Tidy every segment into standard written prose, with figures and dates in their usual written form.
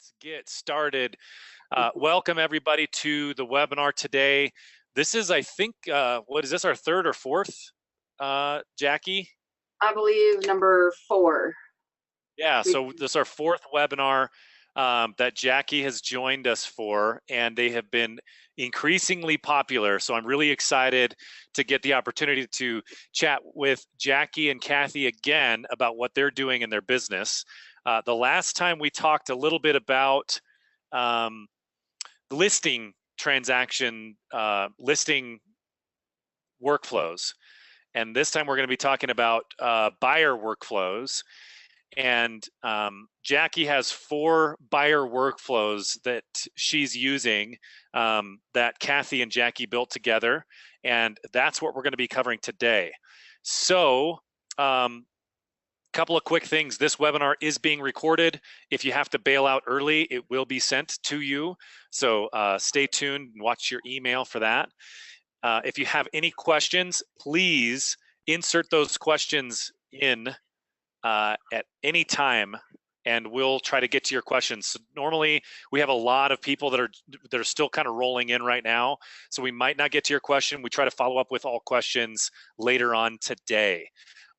Let's get started. Welcome everybody to the webinar today. This is, I think, what is this, our third or fourth, Jackie? I believe number 4. Yeah, so this is our fourth webinar that Jackie has joined us for, and they have been increasingly popular. So I'm really excited to get the opportunity to chat with Jackie and Kathy again about what they're doing in their business. The last time we talked a little bit about listing transaction, listing workflows. And this time we're going to be talking about buyer workflows. And Jackie has 4 buyer workflows that she's using that Kathy and Jackie built together. And that's what we're going to be covering today. So couple of quick things. This webinar is being recorded. If you have to bail out early, it will be sent to you. So stay tuned and watch your email for that. If you have any questions, please insert those questions in at any time, and we'll try to get to your questions. So normally we have a lot of people that are still kind of rolling in right now, so we might not get to your question. We try to follow up with all questions later on today.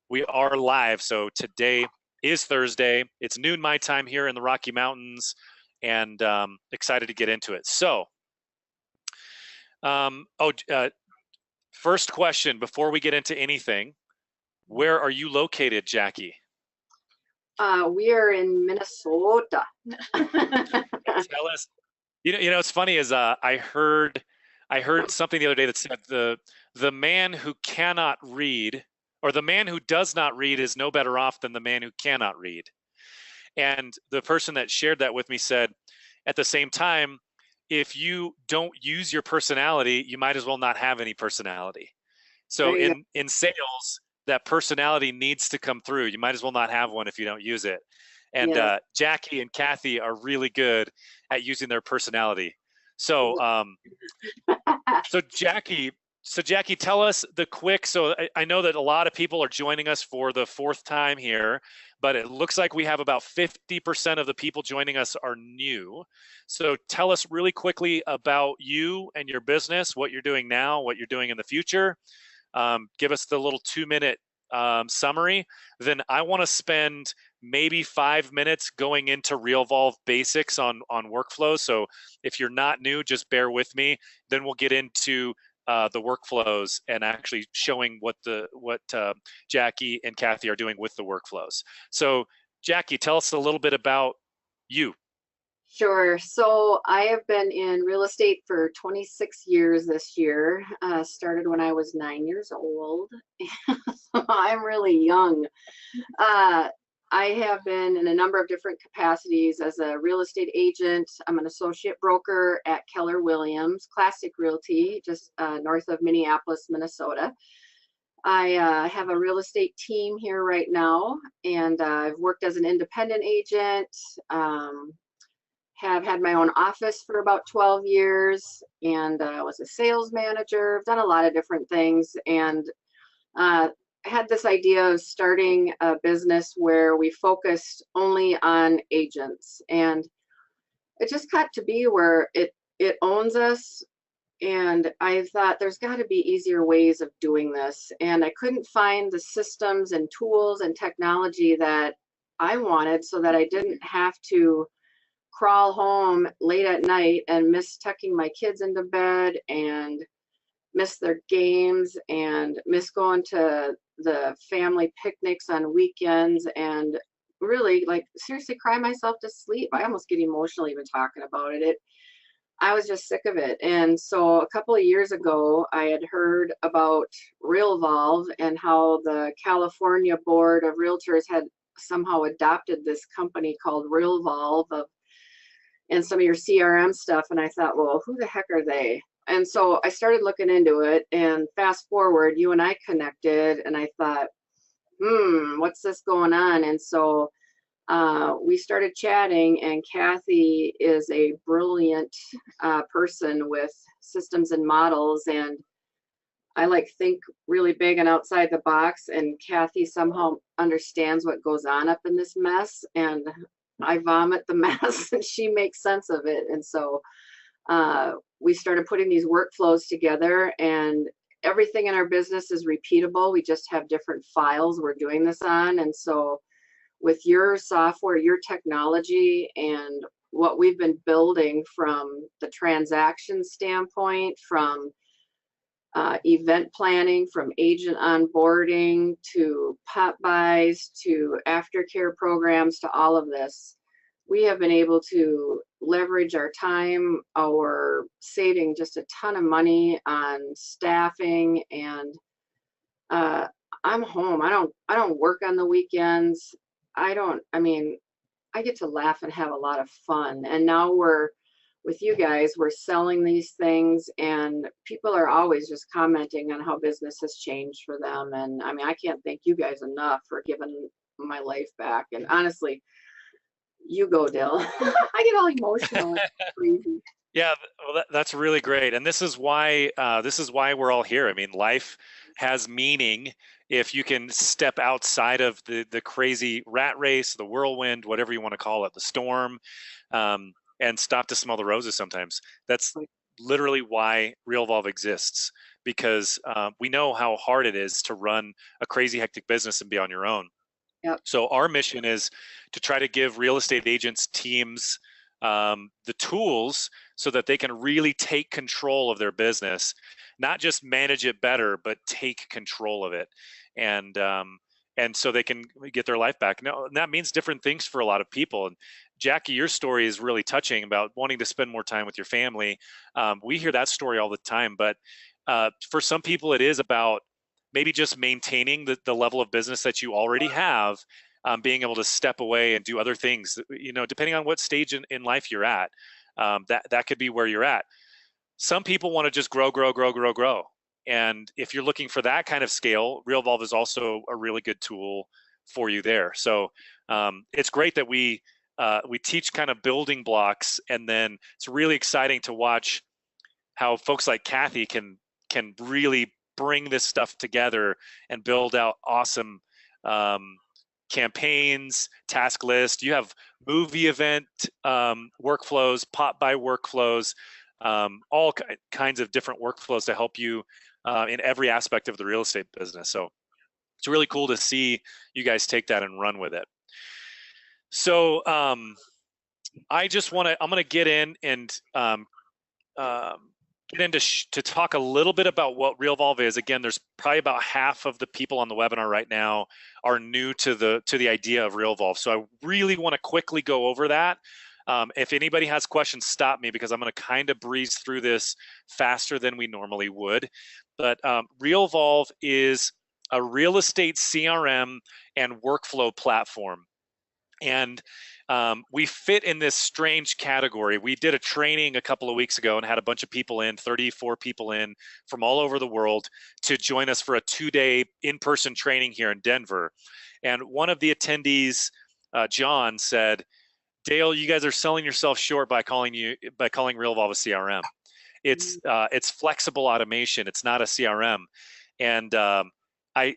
We are live, so today is Thursday. It's noon my time here in the Rocky Mountains, and excited to get into it. So, first question before we get into anything: where are you located, Jackie? We are in Minnesota. Tell us. You know, it's funny is I heard something the other day that said the man who cannot read, or the man who does not read, is no better off than the man who cannot read. And the person that shared that with me said, at the same time, if you don't use your personality, you might as well not have any personality. So in sales, that personality needs to come through. You might as well not have one if you don't use it. And Jackie and Kathy are really good at using their personality. So So Jackie, tell us the quick, so I know that a lot of people are joining us for the 4th time here, but it looks like we have about 50% of the people joining us are new. So tell us really quickly about you and your business, what you're doing now, what you're doing in the future. Give us the little 2-minute summary. Then I want to spend maybe 5 minutes going into Realvolve basics on workflows. So if you're not new, just bear with me. Then we'll get into the workflows and actually showing what Jackie and Kathy are doing with the workflows. So Jackie, tell us a little bit about you. Sure. So I have been in real estate for 26 years this year. Started when I was 9 years old. I'm really young. I have been in a number of different capacities as a real estate agent. I'm an associate broker at Keller Williams Classic Realty, just north of Minneapolis, Minnesota. I have a real estate team here right now, and I've worked as an independent agent, have had my own office for about 12 years, and was a sales manager. I've done a lot of different things, and had this idea of starting a business where we focused only on agents, and it just got to be where it owns us. And I thought there's got to be easier ways of doing this, and I couldn't find the systems and tools and technology that I wanted, so that I didn't have to crawl home late at night and miss tucking my kids into bed and miss their games and miss going to the family picnics on weekends, and really, like, seriously cry myself to sleep. I almost get emotional even talking about it. I was just sick of it. And so a couple of years ago, I had heard about Realvolve and how the California Board of Realtors had somehow adopted this company called Realvolve and some of your CRM stuff. And I thought, well, who the heck are they? And so I started looking into it, and fast forward, you and I connected, and I thought, what's this going on? And so we started chatting, and Kathy is a brilliant person with systems and models, and I think really big and outside the box, and Kathy somehow understands what goes on up in this mess. And I vomit the mess and she makes sense of it. And so we started putting these workflows together, and everything in our business is repeatable. We just have different files we're doing this on. And so with your software, your technology, and what we've been building from the transaction standpoint, from event planning, from agent onboarding to pop buys to aftercare programs to all of this, we have been able to leverage our time, our saving just a ton of money on staffing. And I'm home. I don't work on the weekends. I mean, I get to laugh and have a lot of fun. And now we're with you guys, we're selling these things, and people are always just commenting on how business has changed for them. And I mean, I can't thank you guys enough for giving my life back. And honestly, you go, Dill. I get all emotional. It's crazy. Yeah, well, that's really great, and this is why we're all here. I mean, life has meaning if you can step outside of the crazy rat race, the whirlwind, whatever you want to call it, the storm, and stop to smell the roses. Sometimes that's literally why Realvolve exists, because we know how hard it is to run a crazy hectic business and be on your own. Yep. So our mission is to try to give real estate agents teams the tools so that they can really take control of their business, not just manage it better, but take control of it, and so they can get their life back. Now, that means different things for a lot of people. And Jackie, your story is really touching about wanting to spend more time with your family. We hear that story all the time, but for some people, it is about maybe just maintaining the level of business that you already have, being able to step away and do other things, depending on what stage in life you're at. That could be where you're at. Some people want to just grow. And if you're looking for that kind of scale, Realvolve is also a really good tool for you there. So it's great that we teach kind of building blocks, and then it's really exciting to watch how folks like Kathy can really bring this stuff together and build out awesome campaigns, task list. You have movie event workflows, pop by workflows, all kinds of different workflows to help you in every aspect of the real estate business. So it's really cool to see you guys take that and run with it. So I'm going to get in and get into to talk a little bit about what Realvolve is. Again, there's probably about half of the people on the webinar right now are new to the idea of Realvolve. So I really want to quickly go over that. If anybody has questions, stop me, because I'm going to kind of breeze through this faster than we normally would. But Realvolve is a real estate CRM and workflow platform. And we fit in this strange category. We did a training a couple of weeks ago and had a bunch of people in, 34 people in from all over the world, to join us for a 2-day in-person training here in Denver. And one of the attendees, John, said, "Dale, you guys are selling yourself short by calling Realvolve a CRM. It's flexible automation. It's not a CRM." And I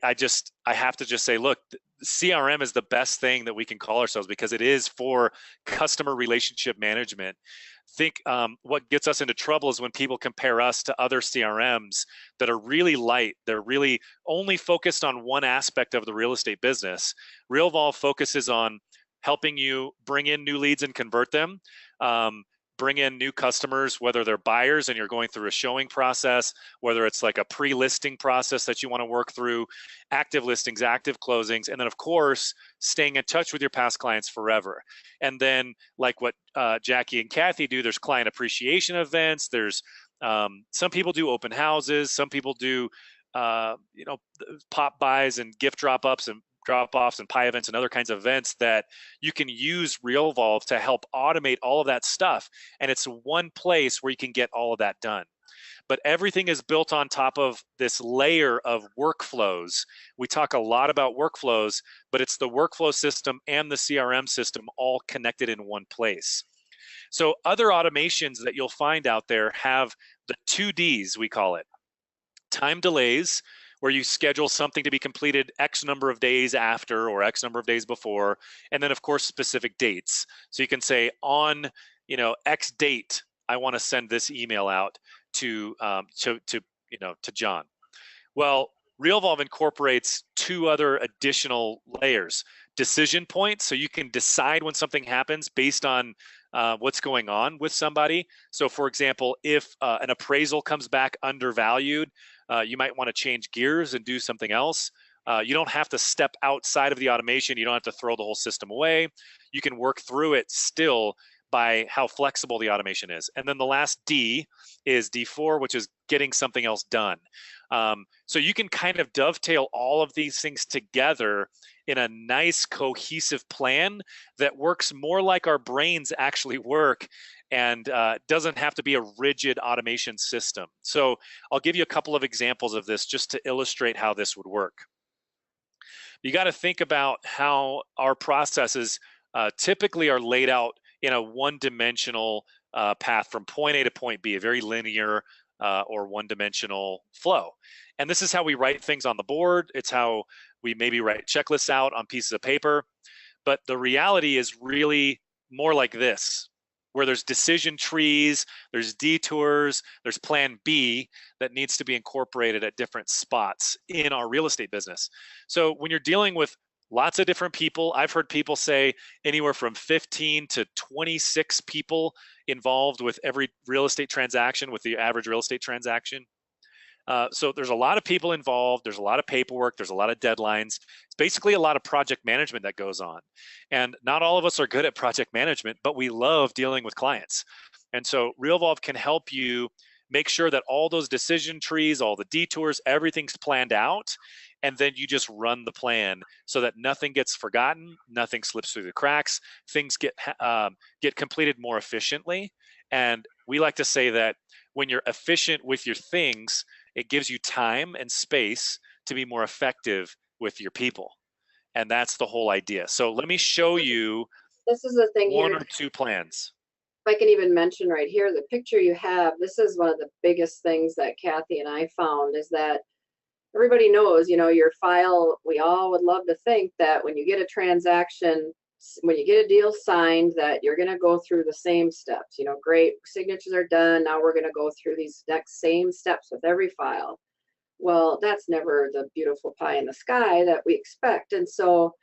have to just say, look, CRM is the best thing that we can call ourselves, because it is for customer relationship management. Think what gets us into trouble is when people compare us to other CRMs that are really light. They're really only focused on one aspect of the real estate business. Realvolve focuses on helping you bring in new leads and convert them, bring in new customers, whether they're buyers and you're going through a showing process, whether it's like a pre-listing process that you want to work through, active listings, active closings, and then of course, staying in touch with your past clients forever. And then like what Jackie and Kathy do, there's client appreciation events. There's some people do open houses. Some people do pop buys and gift drop-offs and pie events and other kinds of events that you can use Realvolve to help automate all of that stuff. And it's one place where you can get all of that done. But everything is built on top of this layer of workflows. We talk a lot about workflows, but it's the workflow system and the CRM system all connected in one place. So other automations that you'll find out there have the 2 Ds, we call it: time delays, where you schedule something to be completed X number of days after or X number of days before, and then of course specific dates. So you can say on, X date, I want to send this email out to John. Well, Realvolve incorporates two other additional layers. Decision points, so you can decide when something happens based on what's going on with somebody. So for example, if an appraisal comes back undervalued, you might want to change gears and do something else. You don't have to step outside of the automation. You don't have to throw the whole system away. You can work through it still by how flexible the automation is. And then the last D is D4, which is getting something else done. So you can kind of dovetail all of these things together in a nice cohesive plan that works more like our brains actually work, and doesn't have to be a rigid automation system. So I'll give you a couple of examples of this just to illustrate how this would work. You got to think about how our processes typically are laid out in a one-dimensional path from point A to point B, a very linear or one-dimensional flow. And this is how we write things on the board. It's how we maybe write checklists out on pieces of paper. But the reality is really more like this, where there's decision trees, there's detours, there's plan B that needs to be incorporated at different spots in our real estate business. So when you're dealing with lots of different people, I've heard people say anywhere from 15 to 26 people involved with every real estate transaction, with the average real estate transaction. So there's a lot of people involved. There's a lot of paperwork. There's a lot of deadlines. It's basically a lot of project management that goes on. And not all of us are good at project management, but we love dealing with clients. And so Realvolve can help you make sure that all those decision trees, all the detours, everything's planned out. And then you just run the plan so that nothing gets forgotten, nothing slips through the cracks, things get completed more efficiently. And we like to say that when you're efficient with your things, it gives you time and space to be more effective with your people. And that's the whole idea. So let me show you This is the thing one here. or two plans. If I can even mention right here, the picture you have, this is one of the biggest things that Kathy and I found, is that everybody knows, your file, we all would love to think that when you get a transaction, when you get a deal signed, that you're going to go through the same steps. Great, signatures are done. Now we're going to go through these next same steps with every file. Well, that's never the beautiful pie in the sky that we expect. And so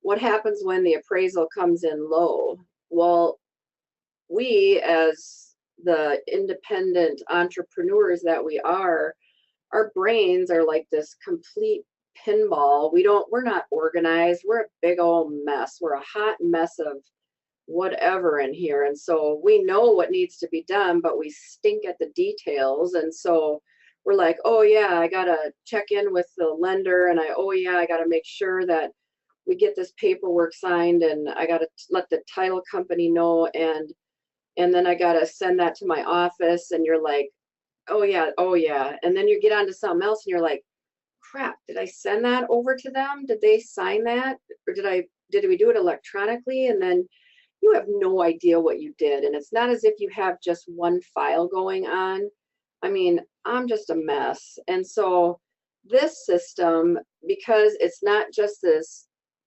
what happens when the appraisal comes in low? Well, we, as the independent entrepreneurs that we are, our brains are like this complete pinball. We're not organized. We're a big old mess. We're a hot mess of whatever in here. And so we know what needs to be done, but we stink at the details. And so we're like, oh yeah, I gotta check in with the lender, and oh yeah, I gotta make sure that we get this paperwork signed, and I gotta let the title company know, and then I gotta send that to my office. And you're like, oh yeah, oh yeah. And then you get onto something else and you're like, crap, did I send that over to them? Did they sign that? Or did we do it electronically? And then you have no idea what you did. And it's not as if you have just one file going on. I mean, I'm just a mess. And so this system, because it's not just this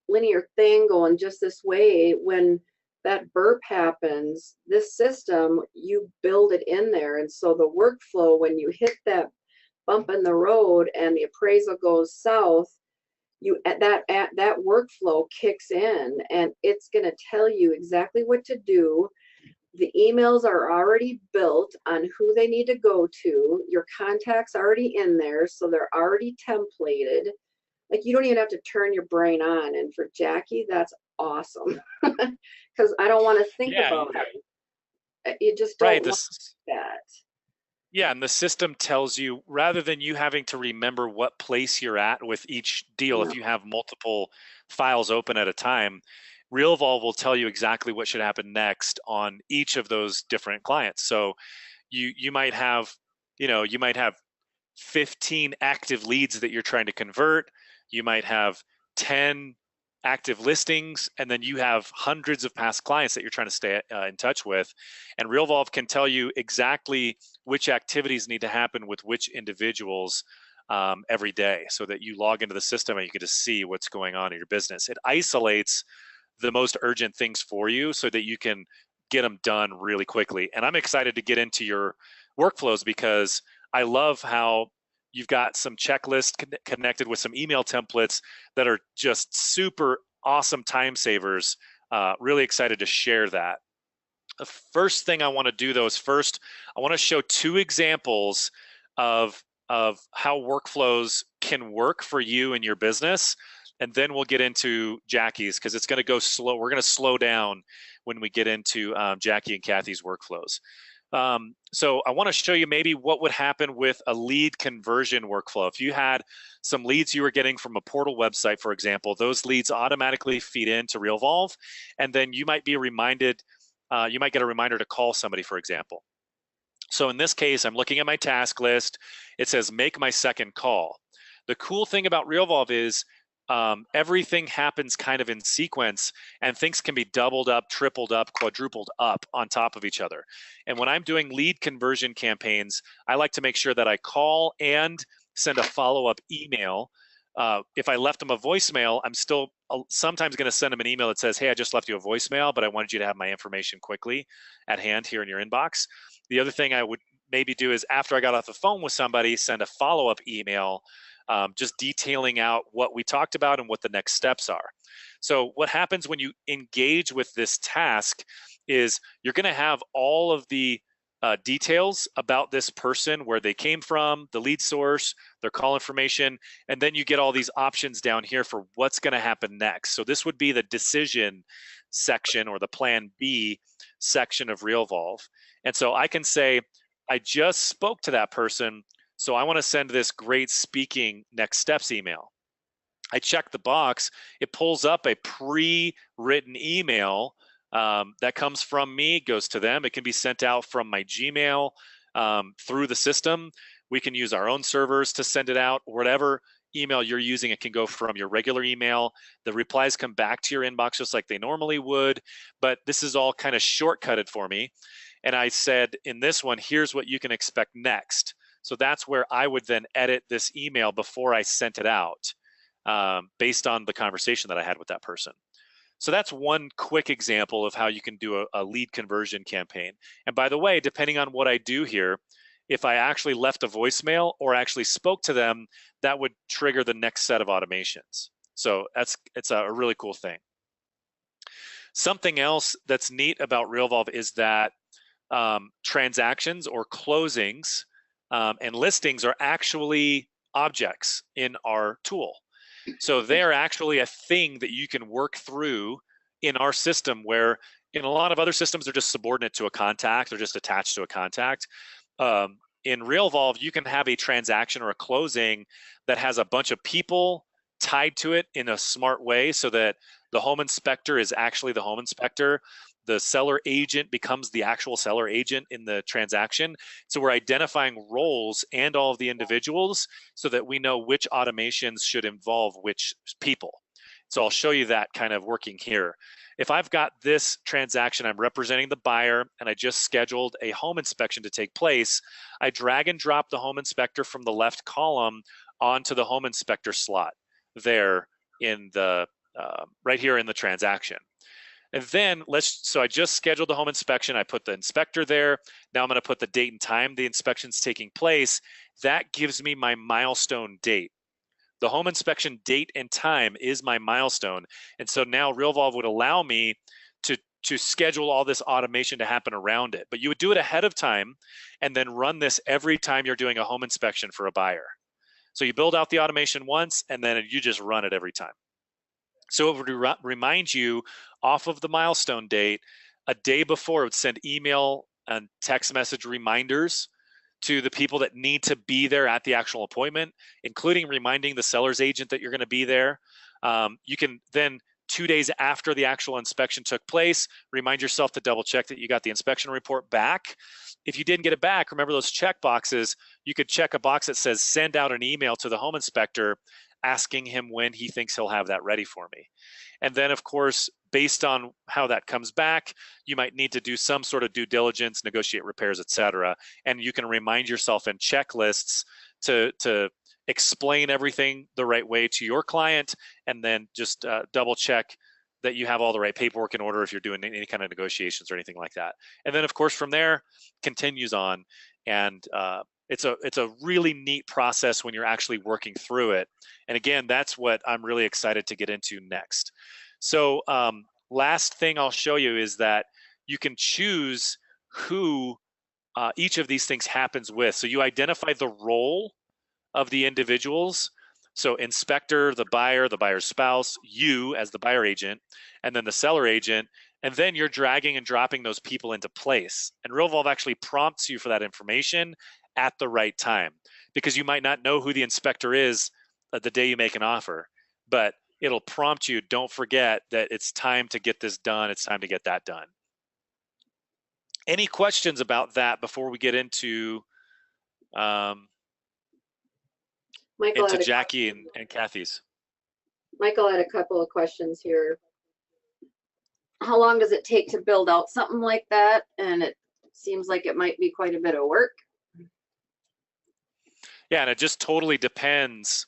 linear thing going just this way, when that burp happens, this system, you build it in there. And so the workflow, when you hit that bump in the road and the appraisal goes south, that workflow kicks in, and it's going to tell you exactly what to do. The emails are already built on who they need to go to. Your contact's already in there, so they're already templated. Like, you don't even have to turn your brain on. And for Jackie, that's awesome, because I don't want to think about it. You just don't want that. Yeah, and the system tells you, rather than you having to remember what place you're at with each deal, if you have multiple files open at a time, Realvolve will tell you exactly what should happen next on each of those different clients. So you might have, 15 active leads that you're trying to convert. You might have 10 active listings, and then you have hundreds of past clients that you're trying to stay in touch with. And Realvolve can tell you exactly which activities need to happen with which individuals every day, so that you log into the system and you get to see what's going on in your business. It isolates the most urgent things for you so that you can get them done really quickly. And I'm excited to get into your workflows because I love how you've got some checklists connected with some email templates that are just super awesome time savers. Really excited to share that. The first thing I want to do though is first I want to show two examples of how workflows can work for you and your business, and then we'll get into Jackie's because it's going to go slow. We're going to slow down when we get into Jackie and Kathy's workflows. So I want to show you maybe what would happen with a lead conversion workflow. If you had some leads you were getting from a portal website, for example, those leads automatically feed into Realvolve, and then you might be reminded, you might get a reminder to call somebody, for example. So in this case, I'm looking at my task list. It says make my second call. The cool thing about Realvolve is everything happens kind of in sequence, and things can be doubled up, tripled up, quadrupled up on top of each other. And when I'm doing lead conversion campaigns, I like to make sure that I call and send a follow-up email. If I left them a voicemail, I'm still sometimes going to send them an email that says, hey, I just left you a voicemail, but I wanted you to have my information quickly at hand here in your inbox. The other thing I would maybe do is after I got off the phone with somebody, send a follow-up email just detailing out what we talked about and what the next steps are. So what happens when you engage with this task is you're going to have all of the details about this person, where they came from, the lead source, their call information, and then you get all these options down here for what's going to happen next. So this would be the decision section or the plan B section of Realvolve. And so I can say, I just spoke to that person, so I want to send this great speaking next steps email. I check the box, it pulls up a pre-written email that comes from me, goes to them. It can be sent out from my Gmail through the system. We can use our own servers to send it out. Whatever email you're using, it can go from your regular email. The replies come back to your inbox just like they normally would, but this is all kind of shortcutted for me. And I said, in this one, here's what you can expect next. So that's where I would then edit this email before I sent it out based on the conversation that I had with that person. So that's one quick example of how you can do a lead conversion campaign. And by the way, depending on what I do here, if I actually left a voicemail or actually spoke to them, that would trigger the next set of automations. So it's a really cool thing. Something else that's neat about Realvolve is that transactions or closings and listings are actually objects in our tool. So they're actually a thing that you can work through in our system, where in a lot of other systems, they're just subordinate to a contact. They're just attached to a contact. In Realvolve, you can have a transaction or a closing that has a bunch of people tied to it in a smart way, so that the home inspector is actually the home inspector. The seller agent becomes the actual seller agent in the transaction. So we're identifying roles and all of the individuals so that we know which automations should involve which people. So I'll show you that kind of working here. If I've got this transaction, I'm representing the buyer, and I just scheduled a home inspection to take place, I drag and drop the home inspector from the left column onto the home inspector slot there in the right here in the transaction. And then so I just scheduled the home inspection. I put the inspector there. Now I'm going to put the date and time the inspection's taking place. That gives me my milestone date. The home inspection date and time is my milestone. And so now Realvolve would allow me to schedule all this automation to happen around it. But you would do it ahead of time and then run this every time you're doing a home inspection for a buyer. So you build out the automation once, and then you just run it every time. So it would remind you off of the milestone date. A day before, it would send email and text message reminders to the people that need to be there at the actual appointment, including reminding the seller's agent that you're going to be there. You can then, 2 days after the actual inspection took place, remind yourself to double check that you got the inspection report back. If you didn't get it back, remember those check boxes. You could check a box that says send out an email to the home inspector asking him when he thinks he'll have that ready for me. And then, of course, based on how that comes back, you might need to do some sort of due diligence, negotiate repairs, etc. And you can remind yourself in checklists to explain everything the right way to your client, and then just double check that you have all the right paperwork in order if you're doing any kind of negotiations or anything like that. And then of course from there continues on, and it's a really neat process when you're actually working through it. And again, that's what I'm really excited to get into next. So last thing I'll show you is that you can choose who each of these things happens with. So you identify the role of the individuals. So inspector, the buyer's spouse, you as the buyer agent, and then the seller agent, and then you're dragging and dropping those people into place. And Realvolve actually prompts you for that information at the right time, because you might not know who the inspector is the day you make an offer, but it'll prompt you, don't forget that it's time to get this done, it's time to get that done. Any questions about that before we get into Jackie and Kathy's? Michael had a couple of questions here. How long does it take to build out something like that? And it seems like it might be quite a bit of work. Yeah, and it just totally depends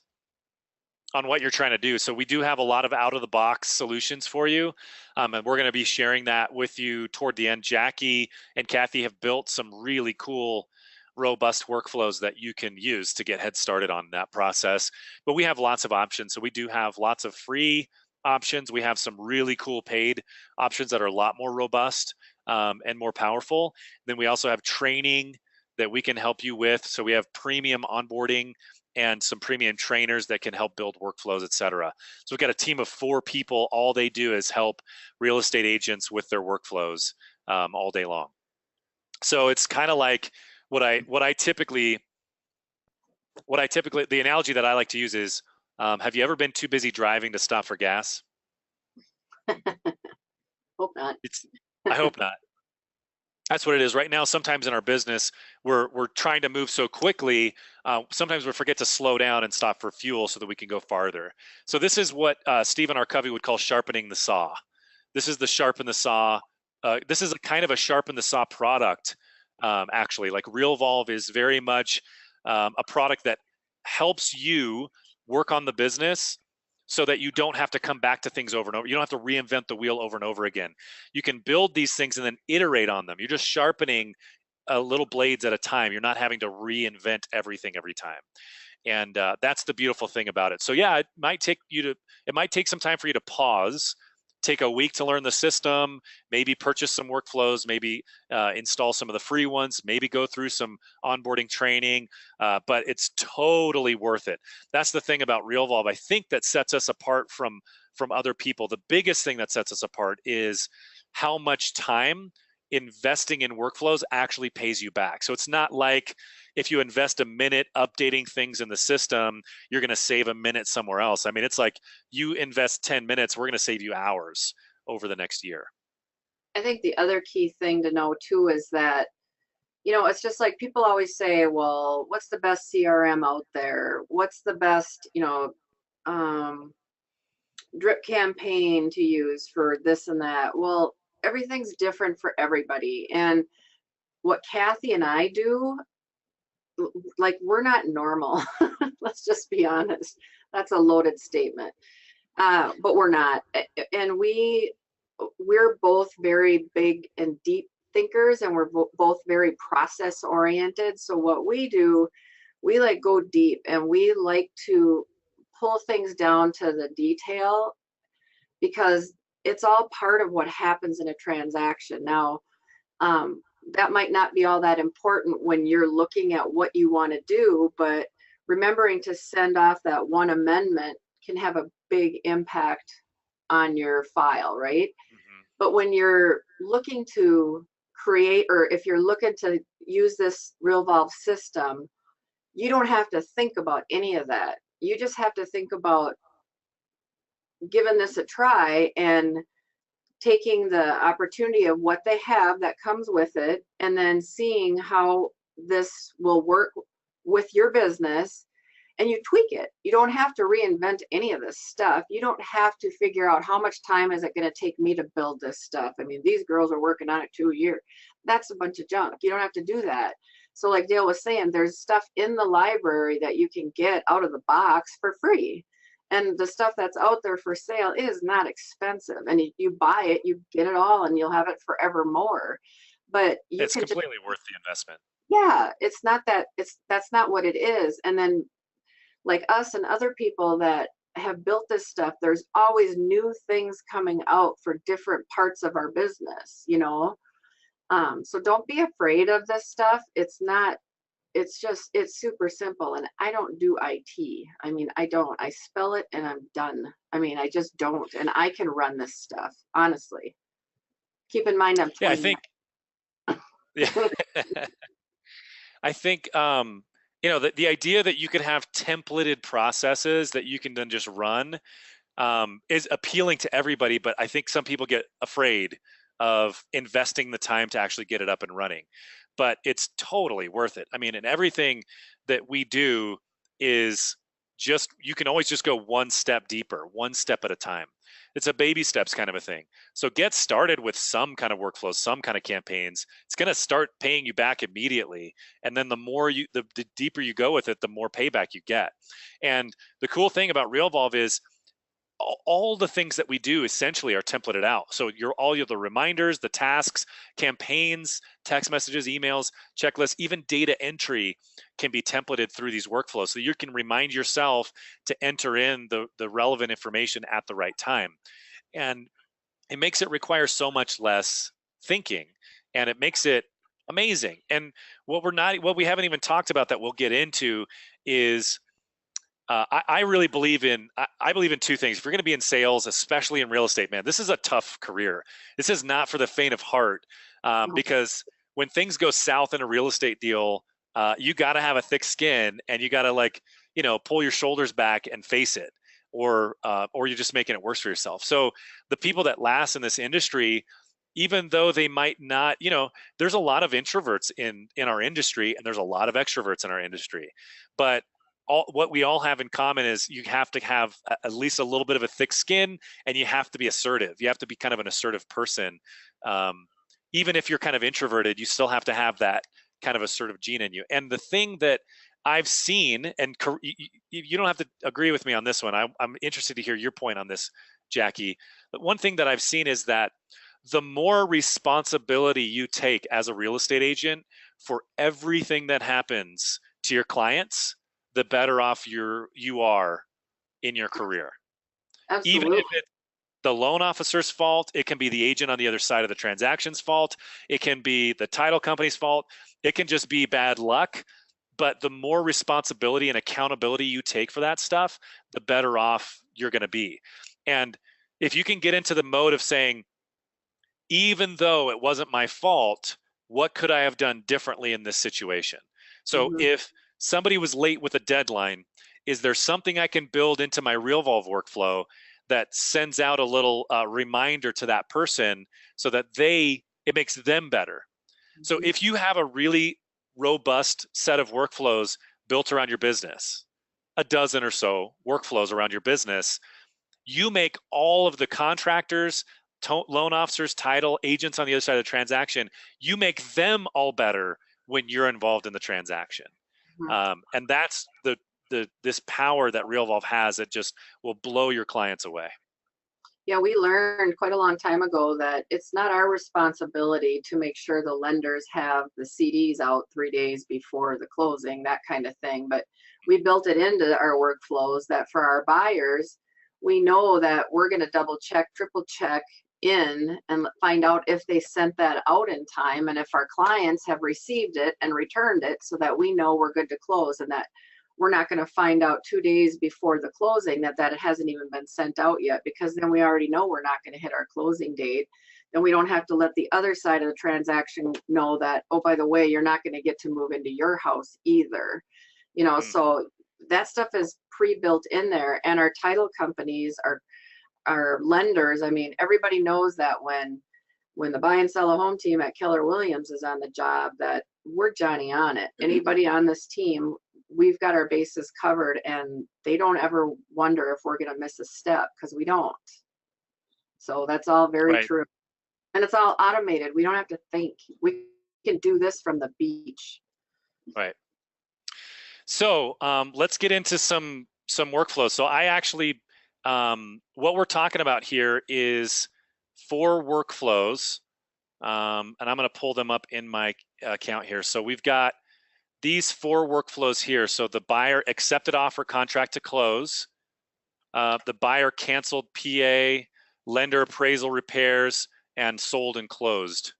on what you're trying to do. So we do have a lot of out-of-the-box solutions for you, and we're going to be sharing that with you toward the end. Jackie and Kathy have built some really cool, robust workflows that you can use to get head started on that process. But we have lots of options. So we do have lots of free options. We have some really cool paid options that are a lot more robust and more powerful. Then we also have training that we can help you with. So we have premium onboarding and some premium trainers that can help build workflows, et cetera. So we've got a team of 4 people. All they do is help real estate agents with their workflows all day long. So it's kind of like what I typically, the analogy that I like to use is, have you ever been too busy driving to stop for gas? Hope not. I hope not. That's what it is right now. Sometimes in our business, we're trying to move so quickly. Sometimes we forget to slow down and stop for fuel so that we can go farther. So this is what Stephen R. Covey would call sharpening the saw. This is the sharpen the saw. This is a kind of a sharpen the saw product. Actually, like Realvolve is very much a product that helps you work on the business so that you don't have to come back to things over and over. You don't have to reinvent the wheel over and over again. You can build these things and then iterate on them. You're just sharpening little blades at a time. You're not having to reinvent everything every time. And that's the beautiful thing about it. So yeah, it might take some time for you to pause, take a week to learn the system, maybe purchase some workflows, maybe install some of the free ones, maybe go through some onboarding training, but it's totally worth it. That's the thing about Realvolve, I think, that sets us apart from other people. The biggest thing that sets us apart is how much time investing in workflows actually pays you back. So it's not like if you invest a minute updating things in the system, you're going to save a minute somewhere else. I mean, it's like you invest 10 minutes, we're going to save you hours over the next year. I think the other key thing to know too is that, it's just like people always say, well, what's the best CRM out there? What's the best, drip campaign to use for this and that? Well, everything's different for everybody. And what Kathy and I do, like, we're not normal. Let's just be honest. That's a loaded statement. But we're not. And we're both very big and deep thinkers, and we're both very process oriented. So what we do, we like go deep, and we like to pull things down to the detail, because it's all part of what happens in a transaction. Now, that might not be all that important when you're looking at what you want to do, but remembering to send off that one amendment can have a big impact on your file, right? Mm-hmm. But when you're looking to create, or if you're looking to use this Realvolve system, you don't have to think about any of that. You just have to think about giving this a try and taking the opportunity of what they have that comes with it, and then seeing how this will work with your business, and you tweak it. You don't have to reinvent any of this stuff. You don't have to figure out how much time is it going to take me to build this stuff. I mean, these girls are working on it 2 years. That's a bunch of junk. You don't have to do that. So like Dale was saying, there's stuff in the library that you can get out of the box for free. And the stuff that's out there for sale is not expensive. And you buy it, you get it all, and you'll have it forevermore. But you It's can just, completely worth the investment. yeah, it's not that, that's not what it is. And then like us and other people that have built this stuff, there's always new things coming out for different parts of our business, you know? So don't be afraid of this stuff. It's not, it's just, it's super simple. And I don't do IT. I mean, I don't. I spell it and I'm done. I mean, I just don't. And I can run this stuff, honestly. Keep in mind, I'm Yeah, I 29. think, yeah. I think, you know, the idea that you could have templated processes that you can then just run is appealing to everybody, but I think some people get afraid of investing the time to actually get it up and running. But it's totally worth it. I mean, and everything that we do is just, you can always just go one step deeper, one step at a time. It's a baby steps kind of a thing. So get started with some kind of workflows, some kind of campaigns. It's going to start paying you back immediately. And then the more you, the deeper you go with it, the more payback you get. And the cool thing about Realvolve is all the things that we do essentially are templated out. So all the reminders, the tasks, campaigns, text messages, emails, checklists, even data entry can be templated through these workflows. So you can remind yourself to enter in the relevant information at the right time. And it makes it require so much less thinking, and it makes it amazing. And what we haven't even talked about that we'll get into is I really believe in I believe in two things. If you're going to be in sales, especially in real estate, man, this is a tough career. This is not for the faint of heart, because when things go south in a real estate deal, you got to have a thick skin, and you got to, like, pull your shoulders back and face it, or you're just making it worse for yourself. So the people that last in this industry, even though they might not, there's a lot of introverts in our industry, and there's a lot of extroverts in our industry, but what we all have in common is you have to have at least a little bit of a thick skin, and you have to be assertive. You have to be kind of an assertive person. Even if you're kind of introverted, you still have to have that kind of assertive gene in you. And the thing that I've seen, and you don't have to agree with me on this one. I'm interested to hear your point on this, Jackie. But one thing that I've seen is that the more responsibility you take as a real estate agent for everything that happens to your clients, the better off you are in your career. Even Absolutely. if it's the loan officer's fault, it can be the agent on the other side of the transaction's fault, it can be the title company's fault, it can just be bad luck. But the more responsibility and accountability you take for that stuff, the better off you're going to be. And if you can get into the mode of saying, even though it wasn't my fault, what could I have done differently in this situation? So Hmm. if somebody was late with a deadline, is there something I can build into my Realvolve workflow that sends out a little reminder to that person so that it makes them better? So Hmm. if you have a really robust set of workflows built around your business, a dozen or so workflows around your business, you make all of the contractors, loan officers, title agents on the other side of the transaction, you make them all better when you're involved in the transaction. And that's this power that Realvolve has that just will blow your clients away. Yeah, we learned quite a long time ago that it's not our responsibility to make sure the lenders have the CDs out 3 days before the closing, that kind of thing. But we built it into our workflows that for our buyers, we know that we're going to double check, triple check in and find out if they sent that out in time, and if our clients have received it and returned it, so that we know we're good to close, and that we're not going to find out 2 days before the closing that it hasn't even been sent out yet, because then we already know we're not going to hit our closing date. Then we don't have to let the other side of the transaction know that, oh, by the way, you're not going to get to move into your house either. Mm. So that stuff is pre-built in there. And our title companies, our lenders, I mean, everybody knows that when the buy and sell a home team at Keller Williams is on the job, that we're Johnny on it. Anybody on this team, we've got our bases covered, and they don't ever wonder if we're going to miss a step, because we don't. So that's all very Right. true. And it's all automated. We don't have to think. We can do this from the beach. Right. So let's get into some workflows. So I actually, what we're talking about here is 4 workflows, and I'm going to pull them up in my account here. So we've got these 4 workflows here. So the buyer accepted offer, contract to close, the buyer canceled PA, lender appraisal, repairs, and sold and closed.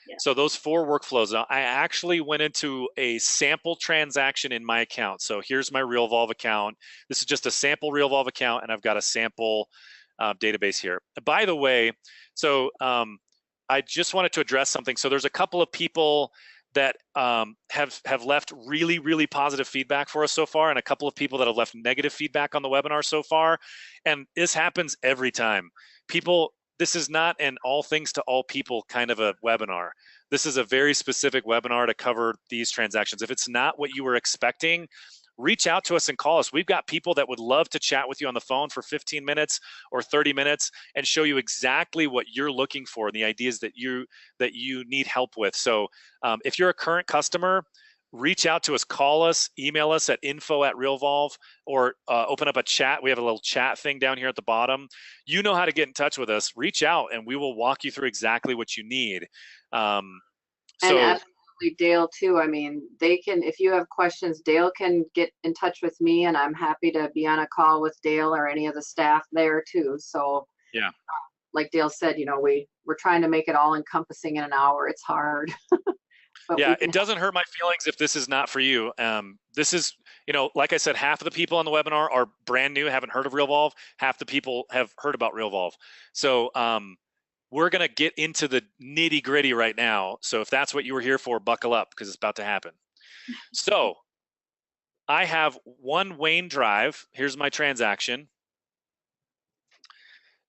Yeah. So those 4 workflows. Now, I actually went into a sample transaction in my account. So here's my Realvolve account. This is just a sample Realvolve account, and I've got a sample database here. By the way, so I just wanted to address something. So there's a couple of people that have left really, really positive feedback for us so far, and a couple of people that have left negative feedback on the webinar so far. And this happens every time. This is not an all things to all people kind of a webinar. This is a very specific webinar to cover these transactions. If it's not what you were expecting, reach out to us and call us. We've got people that would love to chat with you on the phone for 15 minutes or 30 minutes and show you exactly what you're looking for and the ideas that you need help with. So if you're a current customer, reach out to us, call us, email us at info@Realvolve, or open up a chat. We have a little chat thing down here at the bottom. You know how to get in touch with us. Reach out and we will walk you through exactly what you need. And absolutely, Dale too. I mean, they can, if you have questions, Dale can get in touch with me, and I'm happy to be on a call with Dale or any of the staff there too. So yeah, like Dale said, you know, we're trying to make it all encompassing in an hour. It's hard. But yeah, it doesn't hurt my feelings if this is not for you. This is, you know, like I said, half of the people on the webinar are brand new, haven't heard of Realvolve. Half the people have heard about Realvolve. So we're going to get into the nitty gritty right now. So if that's what you were here for, buckle up because it's about to happen. So I have one Wayne Drive. Here's my transaction.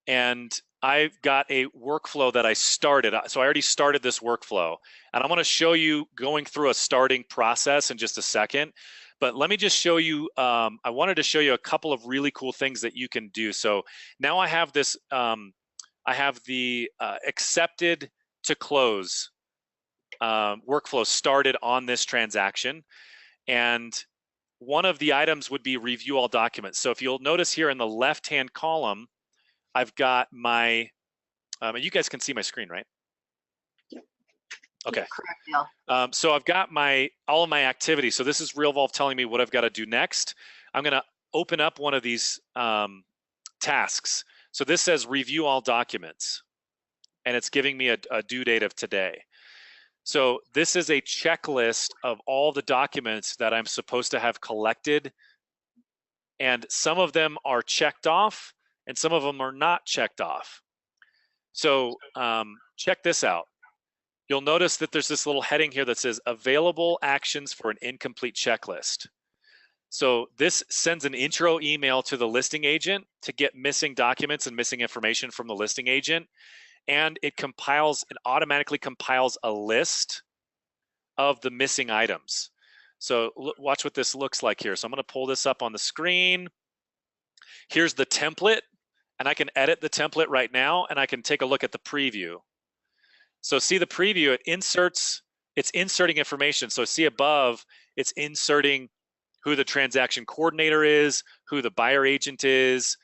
And I've got a workflow that I started. So I already started this workflow, and I'm going to show you going through a starting process in just a second. But let me just show you, I wanted to show you a couple of really cool things that you can do. So now I have this, I have the accepted to close workflow started on this transaction. And one of the items would be review all documents. So if you'll notice here in the left-hand column, I've got my, you guys can see my screen, right? Yep. Okay. Yeah. So I've got all of my activity. So this is Realvolve telling me what I've got to do next. I'm going to open up one of these tasks. So this says review all documents, and it's giving me a due date of today. So this is a checklist of all the documents that I'm supposed to have collected, and some of them are checked off, and some of them are not checked off. So check this out. You'll notice that there's this little heading here that says available actions for an incomplete checklist. So this sends an intro email to the listing agent to get missing documents and missing information from the listing agent. And it automatically compiles a list of the missing items. So watch what this looks like here. So I'm going to pull this up on the screen. Here's the template. And I can edit the template right now, and I can take a look at the preview. So see the preview, it's inserting information. So see above, it's inserting who the transaction coordinator is, who the buyer agent is,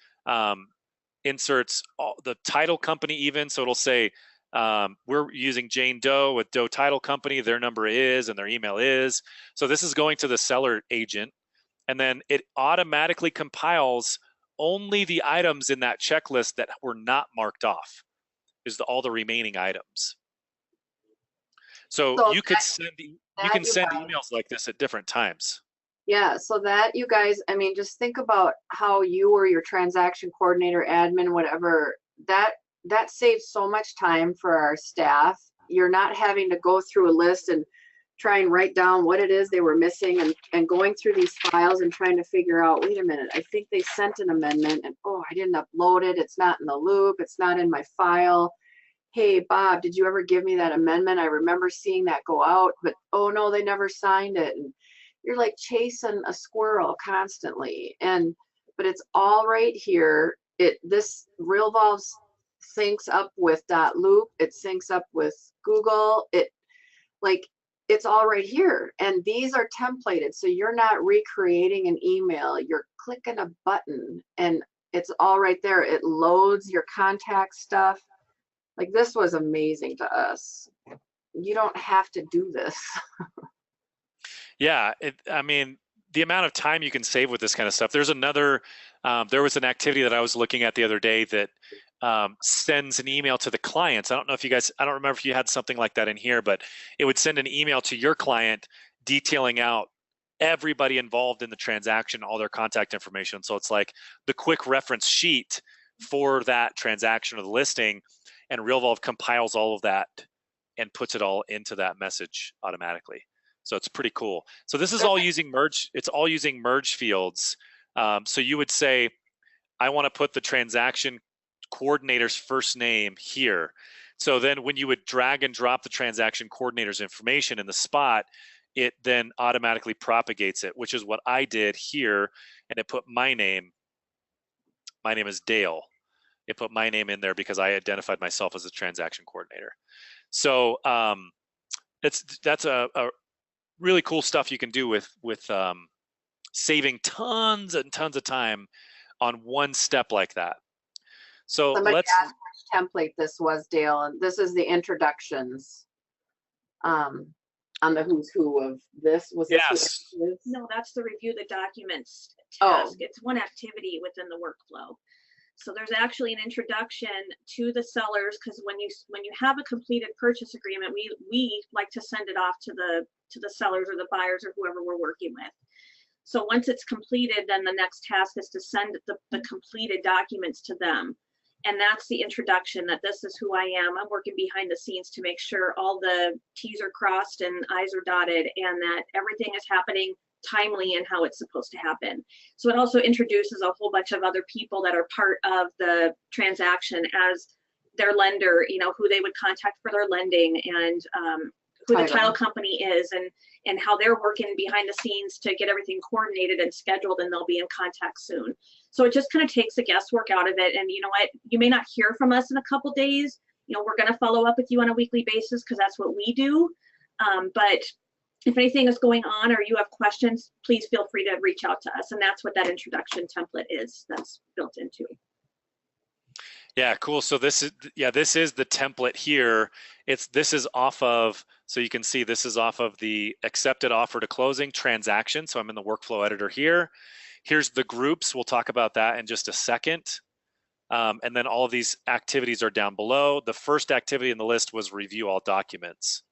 inserts the title company even. So it'll say, we're using Jane Doe with Doe Title Company, their number is, and their email is. So this is going to the seller agent. And then it automatically compiles only the items in that checklist that were not marked off, is all the remaining items. So you could send emails like this at different times. Yeah, so that, you guys, I mean, just think about how you or your transaction coordinator, admin, whatever, that saves so much time for our staff. You're not having to go through a list and try and write down what it is they were missing, and going through these files and trying to figure out, wait a minute, I think they sent an amendment, and oh, I didn't upload it, it's not in the loop, it's not in my file. Hey, Bob, did you ever give me that amendment? I remember seeing that go out, but oh no, they never signed it. And you're like chasing a squirrel constantly. But it's all right here. This Realvolves syncs up with .loop. It syncs up with Google. it's all right here. And these are templated. So you're not recreating an email, you're clicking a button and it's all right there. It loads your contact stuff. Like, this was amazing to us. You don't have to do this. Yeah, I mean, the amount of time you can save with this kind of stuff. There's another, there was an activity that I was looking at the other day that sends an email to the clients. I don't know if you guys, I don't remember if you had something like that in here, but it would send an email to your client detailing out everybody involved in the transaction, all their contact information. So it's like the quick reference sheet for that transaction or the listing, and Realvolve compiles all of that and puts it all into that message automatically. So it's pretty cool. So this is all using merge. It's all using merge fields. So you would say, I want to put the transaction coordinator's first name here. So then when you would drag and drop the transaction coordinator's information in the spot, it then automatically propagates it, which is what I did here. And it put my name. My name is Dale. It put my name in there because I identified myself as a transaction coordinator. So that's a really cool stuff you can do with saving tons and tons of time on one step like that. So Somebody let's asked which template this was, Dale, and this is the introductions on the who's who of this. Was this yes. who this is? No, that's the review the documents Oh. task. It's one activity within the workflow. So there's actually an introduction to the sellers, because when you have a completed purchase agreement, we like to send it off to the sellers or the buyers or whoever we're working with. So once it's completed, then the next task is to send the completed documents to them. And that's the introduction, that this is who I am. I'm working behind the scenes to make sure all the T's are crossed and I's are dotted, and that everything is happening timely and how it's supposed to happen. So it also introduces a whole bunch of other people that are part of the transaction as their lender, you know, who they would contact for their lending, and who the title company is, and how they're working behind the scenes to get everything coordinated and scheduled, and they'll be in contact soon. So it just kind of takes the guesswork out of it. And you know what, you may not hear from us in a couple days. You know, we're going to follow up with you on a weekly basis because that's what we do. But if anything is going on or you have questions, please feel free to reach out to us. And that's what that introduction template is that's built into it. Yeah, cool. So this is the template here. This is off of, so you can see this is off of the accepted offer to closing transaction. So I'm in the workflow editor here. Here's the groups. We'll talk about that in just a second. And then all of these activities are down below. The first activity in the list was review all documents.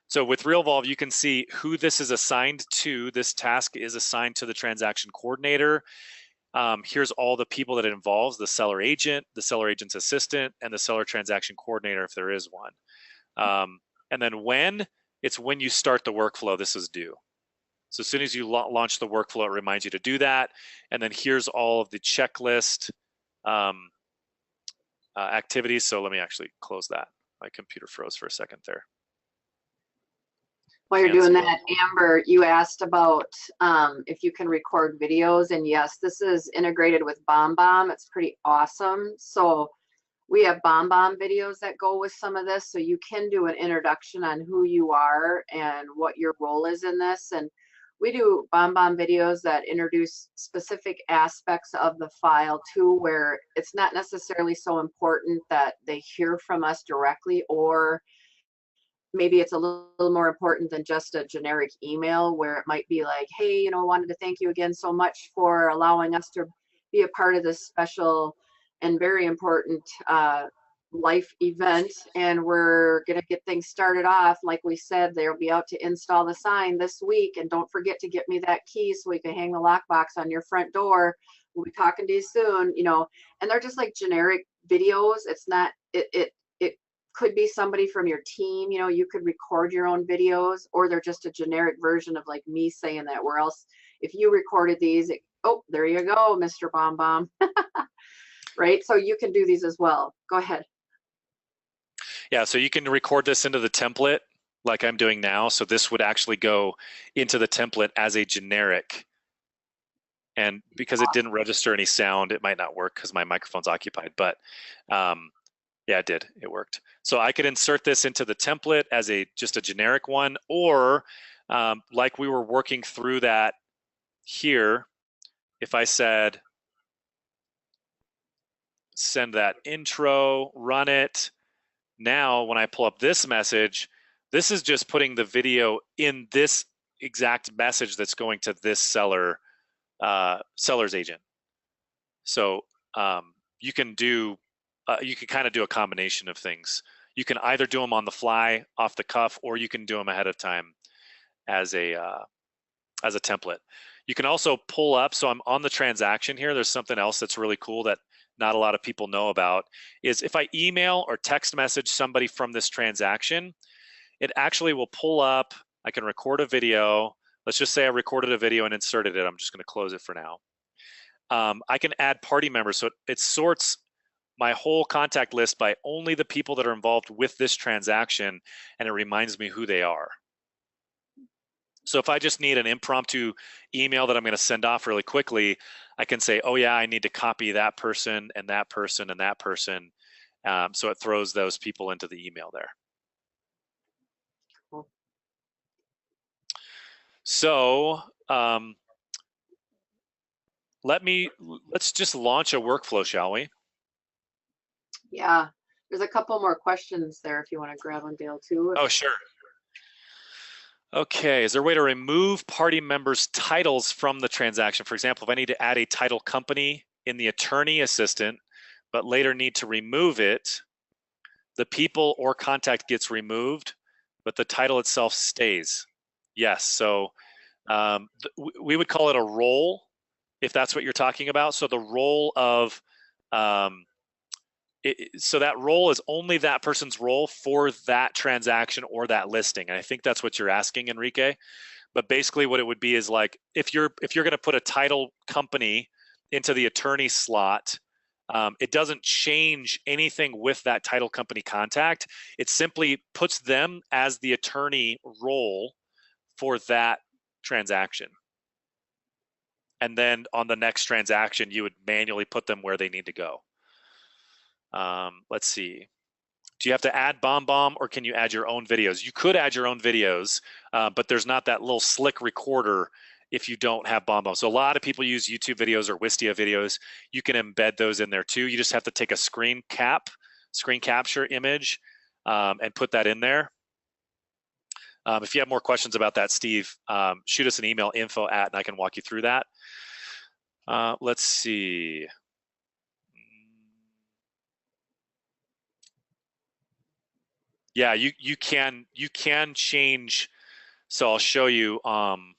So with Realvolve, you can see who this is assigned to. This task is assigned to the transaction coordinator. Here's all the people that it involves: the seller agent, the seller agent's assistant, and the seller transaction coordinator if there is one. And then when you start the workflow, this is due. So as soon as you launch the workflow, it reminds you to do that. And then here's all of the checklist activities. So let me actually close that. My computer froze for a second there. While you're doing that, Amber, you asked about if you can record videos, and yes, this is integrated with Bom Bom. It's pretty awesome. So we have Bom Bom videos that go with some of this, so you can do an introduction on who you are and what your role is in this. And we do Bom Bom videos that introduce specific aspects of the file too, where it's not necessarily so important that they hear from us directly, or maybe it's a little more important than just a generic email, where it might be like, hey, you know, wanted to thank you again so much for allowing us to be a part of this special and very important life event. And we're going to get things started off. Like we said, they'll be out to install the sign this week. And don't forget to get me that key so we can hang the lockbox on your front door. We'll be talking to you soon, you know. And they're just like generic videos. It's not, it could be somebody from your team, you know, you could record your own videos, or they're just a generic version of like me saying that, where else if you recorded these, oh, there you go, Mr. Bom Bom. Right? So you can do these as well. Go ahead. Yeah, so you can record this into the template like I'm doing now. So this would actually go into the template as a generic. And because it didn't register any sound, it might not work because my microphone's occupied. But Yeah, it did. It worked. So I could insert this into the template as just a generic one, or like we were working through that here, if I said, send that intro, run it. Now, when I pull up this message, this is just putting the video in this exact message that's going to this seller's agent. So you can kind of do a combination of things. You can either do them on the fly, off the cuff, or you can do them ahead of time as a template. You can also pull up. So I'm on the transaction here. There's something else that's really cool that not a lot of people know about, is if I email or text message somebody from this transaction, it actually will pull up. I can record a video. Let's just say I recorded a video and inserted it. I'm just going to close it for now. I can add party members. So it sorts my whole contact list by only the people that are involved with this transaction, and it reminds me who they are. So if I just need an impromptu email that I'm going to send off really quickly, I can say, oh yeah, I need to copy that person and that person and that person. So it throws those people into the email there. Cool. So let's just launch a workflow, shall we? Yeah, there's a couple more questions there if you want to grab them, Dale, too. Oh, sure. Okay, is there a way to remove party members' titles from the transaction? For example, if I need to add a title company in the attorney assistant, but later need to remove it, the people or contact gets removed, but the title itself stays. Yes, so we would call it a role, if that's what you're talking about. So the role of, so that role is only that person's role for that transaction or that listing. And I think that's what you're asking, Enrique. But basically what it would be is like, if you're going to put a title company into the attorney slot, it doesn't change anything with that title company contact. It simply puts them as the attorney role for that transaction. And then on the next transaction, you would manually put them where they need to go. Let's see. Do you have to add Bom Bom, or can you add your own videos? You could add your own videos, but there's not that little slick recorder if you don't have Bom Bom. So a lot of people use YouTube videos or Wistia videos. You can embed those in there too. You just have to take a screen capture image, and put that in there. If you have more questions about that, Steve, shoot us an email, info@, and I can walk you through that. Let's see. Yeah, you can change. So I'll show you on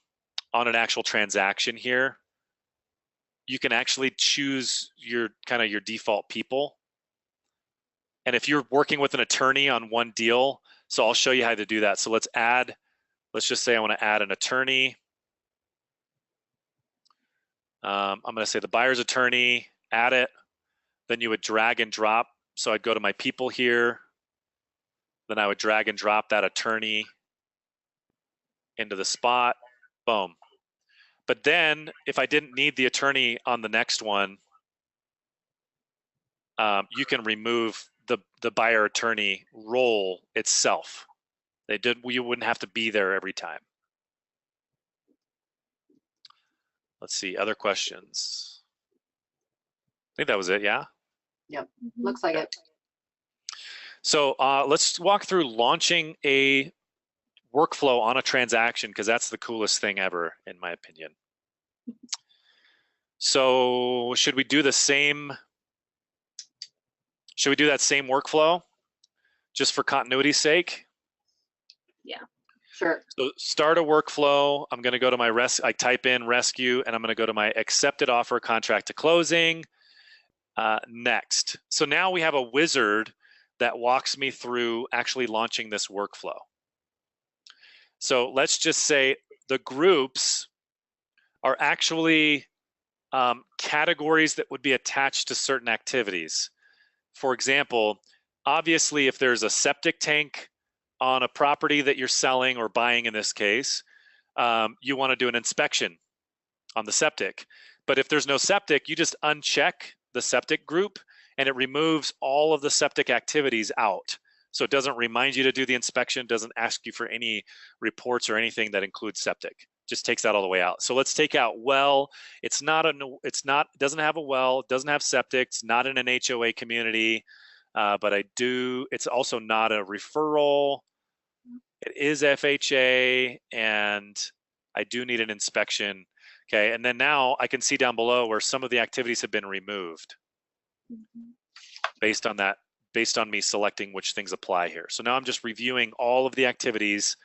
an actual transaction here. You can actually choose your default people. And if you're working with an attorney on one deal, so I'll show you how to do that. So let's just say I want to add an attorney. I'm going to say the buyer's attorney, add it. Then you would drag and drop. So I'd go to my people here. Then I would drag and drop that attorney into the spot, boom. But then if I didn't need the attorney on the next one, you can remove the buyer attorney role itself. You wouldn't have to be there every time. Let's see, other questions. I think that was it, yeah? Yep, looks like it. So let's walk through launching a workflow on a transaction, because that's the coolest thing ever, in my opinion. So should we do that same workflow just for continuity's sake? Yeah. Sure. So start a workflow. I'm going to go to my I type in rescue, and I'm going to go to my accepted offer, contract to closing. Next. So now we have a wizard that walks me through actually launching this workflow. So let's just say the groups are actually categories that would be attached to certain activities. For example, obviously, if there's a septic tank on a property that you're selling or buying in this case, you want to do an inspection on the septic. But if there's no septic, you just uncheck the septic group, and it removes all of the septic activities out. So it doesn't remind you to do the inspection, doesn't ask you for any reports or anything that includes septic. Just takes that all the way out. So let's take out well. Doesn't have a well, doesn't have septic, it's not in an HOA community, but it's also not a referral. It is FHA, and I do need an inspection. Okay, and then now I can see down below where some of the activities have been removed based on me selecting which things apply here. So now I'm just reviewing all of the activities.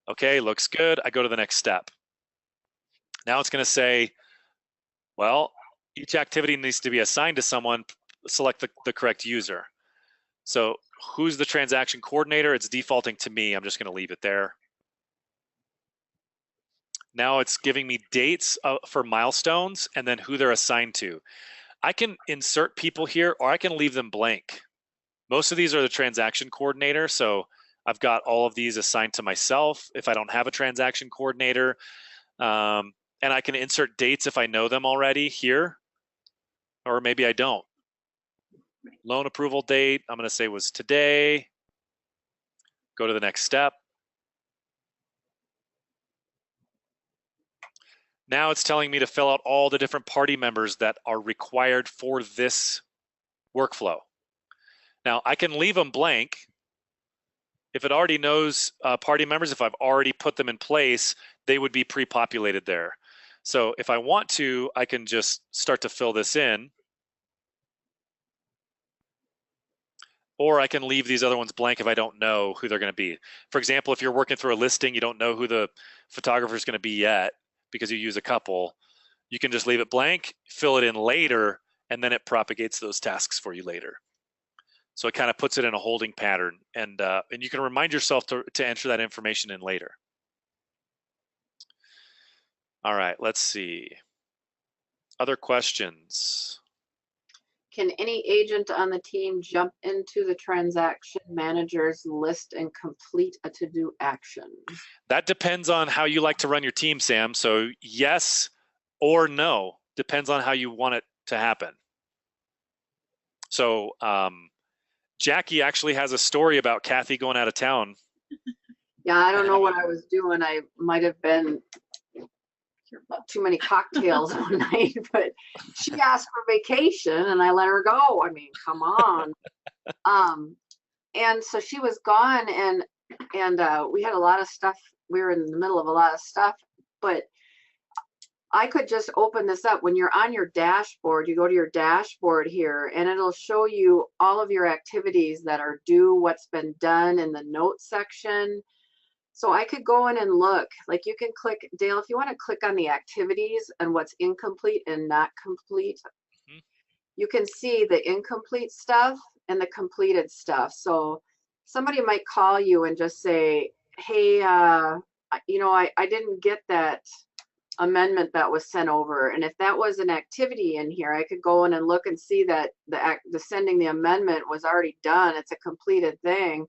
Okay, looks good. I go to the next step. Now it's going to say, well, each activity needs to be assigned to someone. Select the correct user. So who's the transaction coordinator? It's defaulting to me. I'm just going to leave it there. Now it's giving me dates for milestones and then who they're assigned to. I can insert people here, or I can leave them blank. Most of these are the transaction coordinator, so I've got all of these assigned to myself if I don't have a transaction coordinator. And I can insert dates if I know them already here, or maybe I don't. Loan approval date, I'm going to say was today. Go to the next step. Now it's telling me to fill out all the different party members that are required for this workflow. Now I can leave them blank. If it already knows party members, if I've already put them in place, they would be pre-populated there. So if I want to, I can just start to fill this in. Or I can leave these other ones blank if I don't know who they're going to be. For example, if you're working through a listing, you don't know who the photographer is going to be yet because you use a couple, you can just leave it blank, fill it in later, and then it propagates those tasks for you later. So it kind of puts it in a holding pattern, and you can remind yourself to enter that information in later. All right, let's see. Other questions? Can any agent on the team jump into the transaction manager's list and complete a to-do action? That depends on how you like to run your team, Sam. So yes or no, depends on how you want it to happen. So Jackie actually has a story about Kathy going out of town. Yeah, I don't know what I was doing. I might have been too many cocktails one night, but she asked for vacation and I let her go. I mean, come on. And so she was gone, and we had a lot of stuff. We were in the middle of a lot of stuff, but I could just open this up. When you're on your dashboard, you go to your dashboard here and it'll show you all of your activities that are due, what's been done in the notes section. So I could go in and look, like you can click, Dale, if you want to click on the activities and what's incomplete and not complete, you can see the incomplete stuff and the completed stuff. So somebody might call you and just say, hey, you know, I didn't get that amendment that was sent over. And if that was an activity in here, I could go in and look and see that the sending the amendment was already done. It's a completed thing.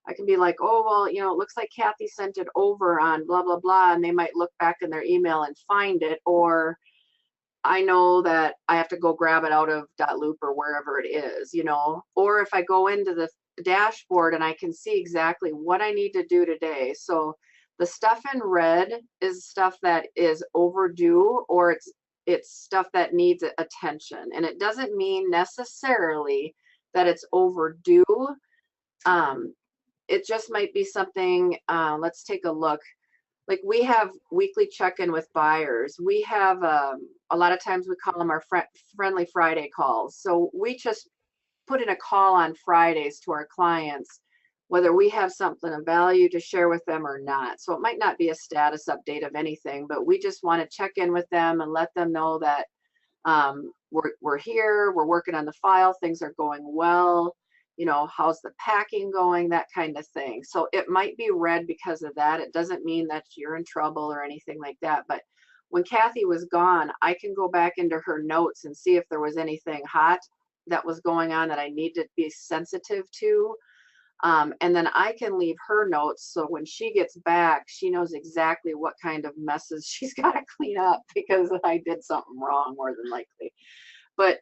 I can be like, oh, well, you know, it looks like Kathy sent it over on blah, blah, blah. And they might look back in their email and find it. Or I know that I have to go grab it out of .loop or wherever it is, you know. Or if I go into the dashboard and I can see exactly what I need to do today. So the stuff in red is stuff that is overdue, or it's stuff that needs attention. And it doesn't mean necessarily that it's overdue. It just might be something, let's take a look. Like we have weekly check-in with buyers. We have, a lot of times we call them our Friendly Friday calls. So we just put in a call on Fridays to our clients, whether we have something of value to share with them or not. So it might not be a status update of anything, but we just want to check in with them and let them know that we're here, we're working on the file, things are going well. You know, how's the packing going, that kind of thing. So it might be red because of that. It doesn't mean that you're in trouble or anything like that. But when Kathy was gone, I can go back into her notes and see if there was anything hot that was going on that I need to be sensitive to. And then I can leave her notes. So when she gets back, she knows exactly what kind of messes she's got to clean up because I did something wrong, more than likely. but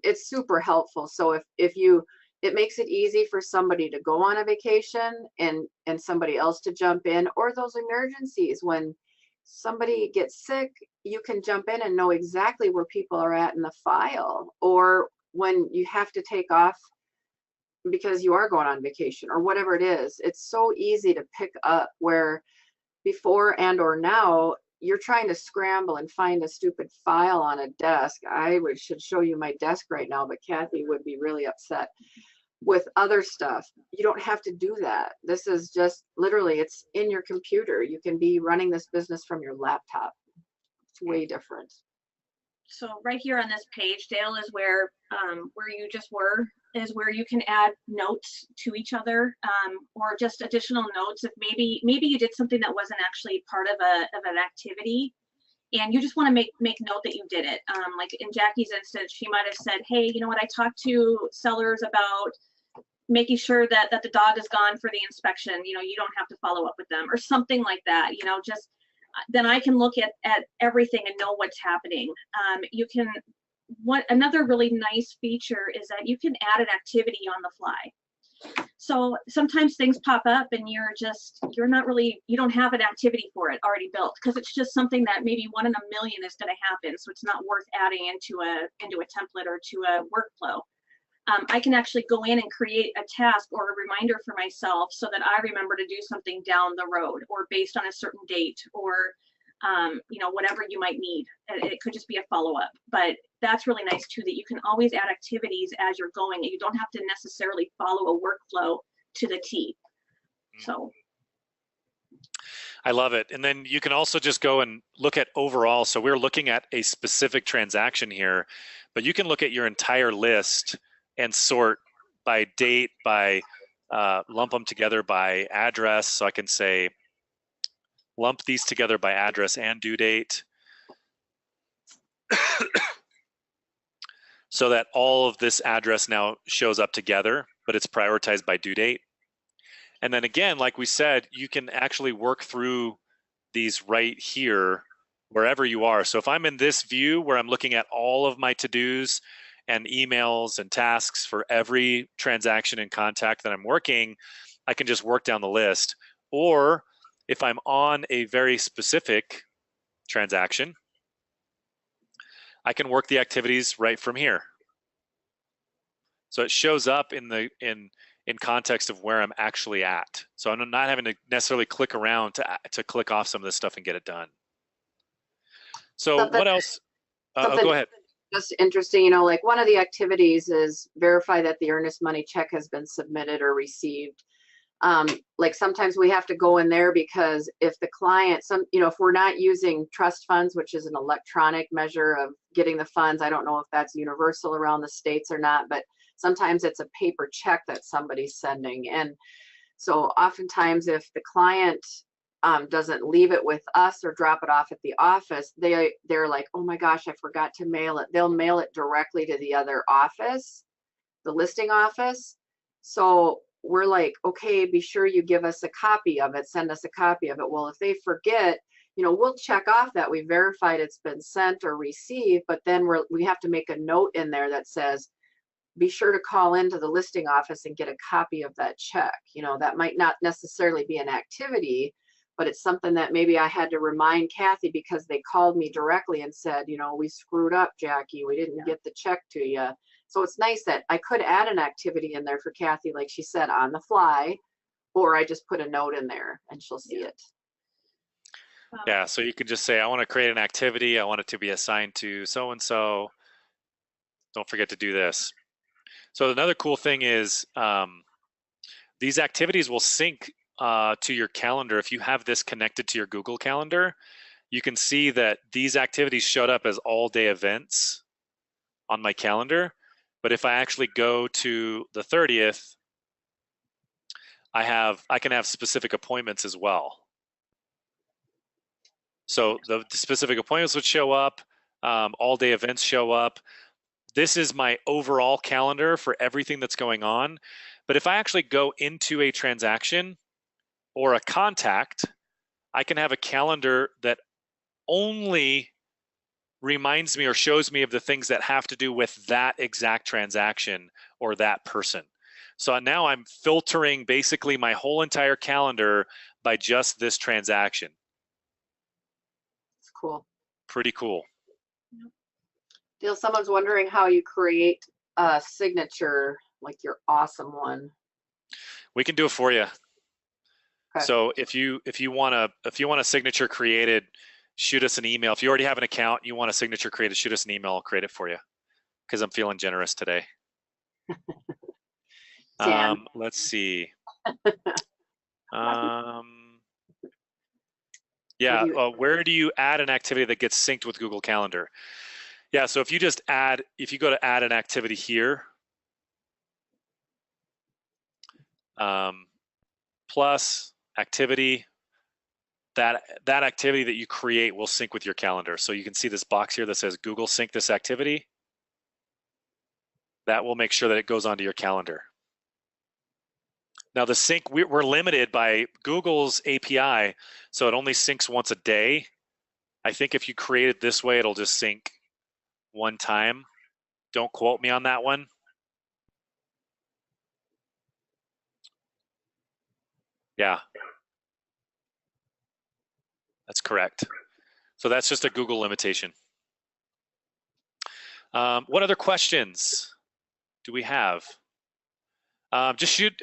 it's super helpful. So it makes it easy for somebody to go on a vacation and somebody else to jump in, or those emergencies when somebody gets sick, you can jump in and know exactly where people are at in the file, or when you have to take off because you are going on vacation or whatever it is. It's so easy to pick up, where before and or now you're trying to scramble and find a stupid file on a desk. Should show you my desk right now, but Kathy would be really upset with other stuff. You don't have to do that. This is just literally, it's in your computer. You can be running this business from your laptop. It's way different. So right here on this page, Dale, is where you just were, is where you can add notes to each other, or just additional notes. If maybe you did something that wasn't actually part of an activity, and you just want to make note that you did it. Like in Jackie's instance, she might have said, hey, you know what, I talked to sellers about making sure that the dog is gone for the inspection. You know, you don't have to follow up with them, or something like that. You know, just then I can look at everything and know what's happening. Another really nice feature is that you can add an activity on the fly. So sometimes things pop up and you don't have an activity for it already built, because it's just something that maybe 1 in a million is going to happen. So it's not worth adding into a template or to a workflow. I can actually go in and create a task or a reminder for myself so that I remember to do something down the road, or based on a certain date, or you know, whatever you might need. It could just be a follow-up, but that's really nice too, that you can always add activities as you're going, and you don't have to necessarily follow a workflow to the T. So I love it. And then you can also just go and look at overall. So we're looking at a specific transaction here, but you can look at your entire list and sort by date, by lump them together by address. So I can say lump these together by address and due date, so that all of this address now shows up together, but it's prioritized by due date. And then again, like we said, you can actually work through these right here wherever you are. So if I'm in this view where I'm looking at all of my to-dos and emails and tasks for every transaction and contact that I'm working, I can just work down the list. Or if I'm on a very specific transaction, I can work the activities right from here. So it shows up in context of where I'm actually at. So I'm not having to necessarily click around to click off some of this stuff and get it done. So what else? Oh, go ahead. Just interesting, you know, like one of the activities is verify that the earnest money check has been submitted or received. Like sometimes we have to go in there because if the client, if we're not using trust funds, which is an electronic measure of getting the funds, I don't know if that's universal around the states or not, but sometimes it's a paper check that somebody's sending. And so oftentimes if the client doesn't leave it with us or drop it off at the office, they're like, oh my gosh, I forgot to mail it. They'll mail it directly to the other office, the listing office. So we're like, okay, be sure you give us a copy of it, send us a copy of it. Well, if they forget, we'll check off that we verified it's been sent or received, but then we have to make a note in there that says, be sure to call into the listing office and get a copy of that check. That might not necessarily be an activity, but it's something that maybe I had to remind Kathy because they called me directly and said, we screwed up, Jackie, we didn't get the check to you. So it's nice that I could add an activity in there for Kathy, like she said, on the fly, or I just put a note in there and she'll see it. Yeah, so you can just say, I want to create an activity. I want it to be assigned to so-and-so. Don't forget to do this. So another cool thing is these activities will sync to your calendar. If you have this connected to your Google Calendar, you can see that these activities showed up as all-day events on my calendar. But if I actually go to the 30th, I can have specific appointments as well. So the specific appointments would show up, all-day events show up. This is my overall calendar for everything that's going on. But if I actually go into a transaction or a contact, I can have a calendar that only reminds me or shows me of the things that have to do with that exact transaction or that person. So now I'm filtering basically my whole entire calendar by just this transaction. It's cool. Pretty cool. Dale, someone's wondering how you create a signature, like your awesome one. We can do it for you. Okay. So if you want a signature created, shoot us an email. If you already have an account, you want a signature created, shoot us an email. I'll create it for you because I'm feeling generous today. Let's see. Yeah, where do you add an activity that gets synced with Google Calendar? Yeah, so if you go to add an activity here, plus activity, that activity that you create will sync with your calendar. So you can see this box here that says Google sync this activity. That will make sure that it goes onto your calendar. Now the sync, we're limited by Google's API, so it only syncs once a day. I think if you create it this way, it'll just sync one time. Don't quote me on that one. Yeah, that's correct. So that's just a Google limitation. What other questions do we have? Just shoot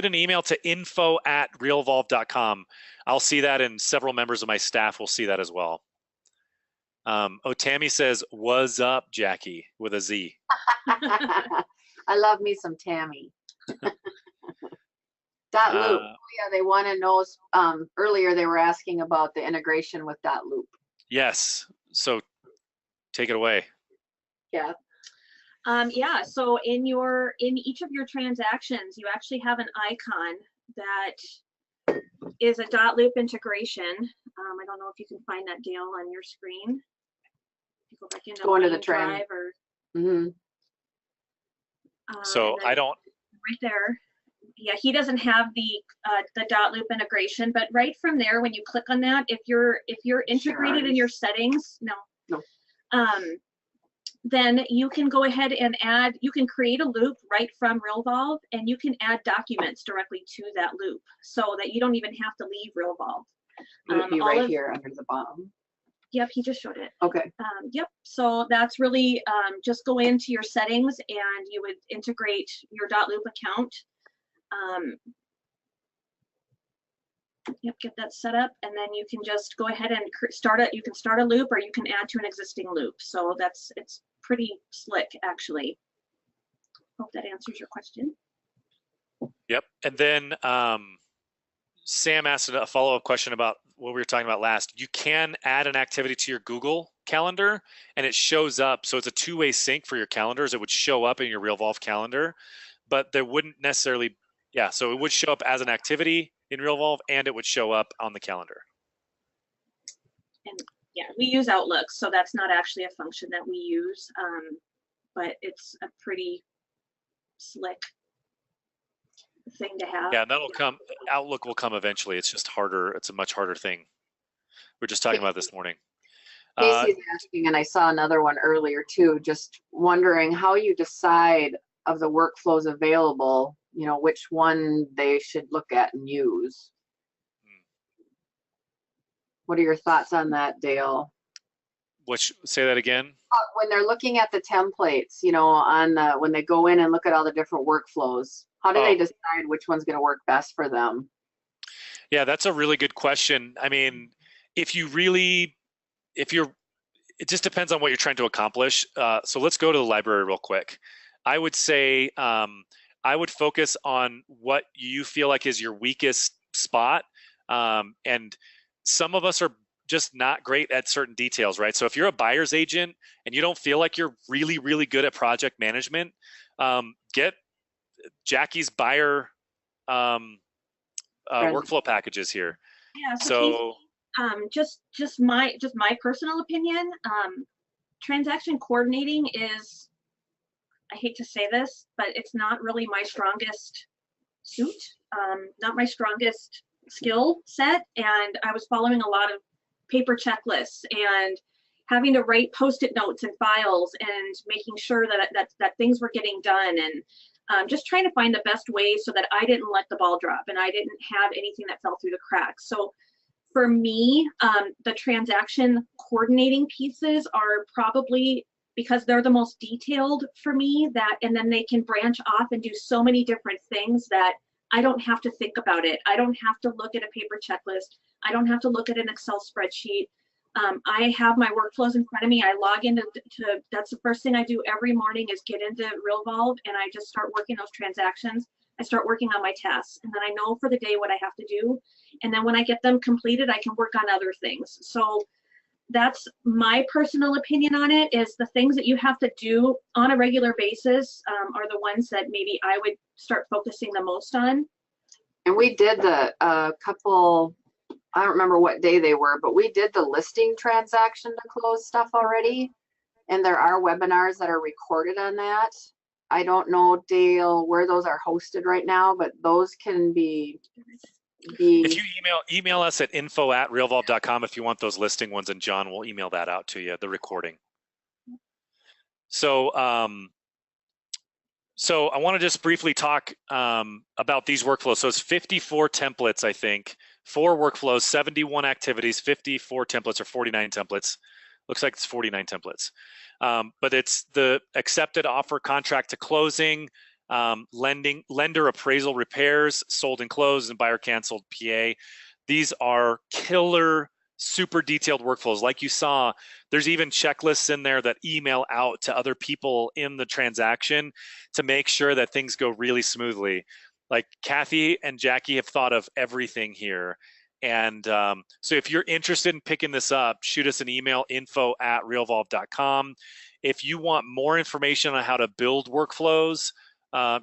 an email to info@realvolve.com. I'll see that, and several members of my staff will see that as well. Tammy says, "Was up, Jackie," with a Z. I love me some Tammy. Dot loop. Oh, yeah, they want to know. Earlier they were asking about the integration with dot loop. Yes. So take it away. Yeah. Yeah. So in each of your transactions, you actually have an icon that is a dot loop integration. I don't know if you can find that, Dale, on your screen. You go back into going to the drive or. So I don't. Right there. Yeah, he doesn't have the dot loop integration, but right from there, when you click on that, if you're integrated in your settings, then you can go ahead and you can create a loop right from Realvolve, and you can add documents directly to that loop so that you don't even have to leave Realvolve. Would it be right here under the bottom? Yep, he just showed it. Okay. Yep, so that's really just go into your settings and you would integrate your dot loop account. Yep, get that set up, and then you can just go ahead and you can start a loop, or you can add to an existing loop. So it's pretty slick, actually. Hope that answers your question. Yep, and then Sam asked a follow-up question about what we were talking about last. You can add an activity to your Google Calendar, and it shows up. So it's a two-way sync for your calendars. It would show up in your Realvolve calendar, but there wouldn't necessarily. Yeah, so it would show up as an activity in Realvolve, and it would show up on the calendar. And yeah, we use Outlook, so that's not actually a function that we use, but it's a pretty slick thing to have. Yeah, and that'll come. Outlook will come eventually. It's just harder. It's a much harder thing. We're just talking about this morning. Casey's asking, and I saw another one earlier too, just wondering how you decide of the workflows available, which one they should look at and use. What are your thoughts on that, Dale? Say that again. When they're looking at the templates, when they go in and look at all the different workflows, how do they decide which one's going to work best for them? Yeah, that's a really good question. I mean, it just depends on what you're trying to accomplish. So let's go to the library real quick. I would say I would focus on what you feel like is your weakest spot. And some of us are just not great at certain details, right? So if you're a buyer's agent and you don't feel like you're really, really good at project management, get Jackie's buyer workflow packages here. Yeah, so just my personal opinion, transaction coordinating is, I hate to say this, but it's not really my strongest suit, not my strongest skill set. And I was following a lot of paper checklists and having to write Post-it notes and files and making sure that things were getting done, and just trying to find the best way so that I didn't let the ball drop and I didn't have anything that fell through the cracks. So for me, the transaction coordinating pieces are probably, because they're the most detailed for me, and then they can branch off and do so many different things that I don't have to think about it. I don't have to look at a paper checklist. I don't have to look at an Excel spreadsheet. I have my workflows in front of me. I log into, that's the first thing I do every morning is get into Realvolve, and I just start working those transactions. I start working on my tasks, and then I know for the day what I have to do. And then when I get them completed, I can work on other things. So that's my personal opinion on it, is the things that you have to do on a regular basis are the ones that maybe I would start focusing the most on. And we did the couple, I don't remember what day they were, but we did the listing transaction to close stuff already. And there are webinars that are recorded on that. I don't know, Dale, where those are hosted right now, but those can be if you email us at info@realvolve.com if you want those listing ones, and John will email that out to you, the recording. So so I want to just briefly talk about these workflows. So it's 54 templates, I think, 4 workflows, 71 activities, 54 templates or 49 templates. Looks like it's 49 templates. But it's the accepted offer, contract to closing, lender appraisal, repairs, sold and closed, and buyer canceled PA. These are killer, super detailed workflows. Like you saw, there's even checklists in there that email out to other people in the transaction to make sure that things go really smoothly. Like Kathy and Jackie have thought of everything here. And so if you're interested in picking this up, shoot us an email, info@realvolve.com. If you want more information on how to build workflows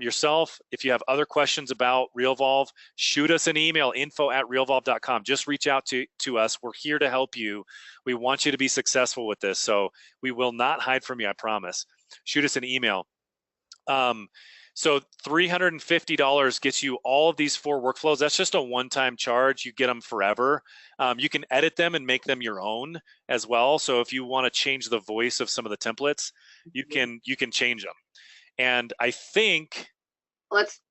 yourself, if you have other questions about Realvolve, shoot us an email, info@realvolve.com. Just reach out to us. We're here to help you. We want you to be successful with this. So we will not hide from you, I promise. Shoot us an email. So $350 gets you all of these 4 workflows. That's just a one-time charge. You get them forever. You can edit them and make them your own as well. So if you want to change the voice of some of the templates, you can change them. And I think,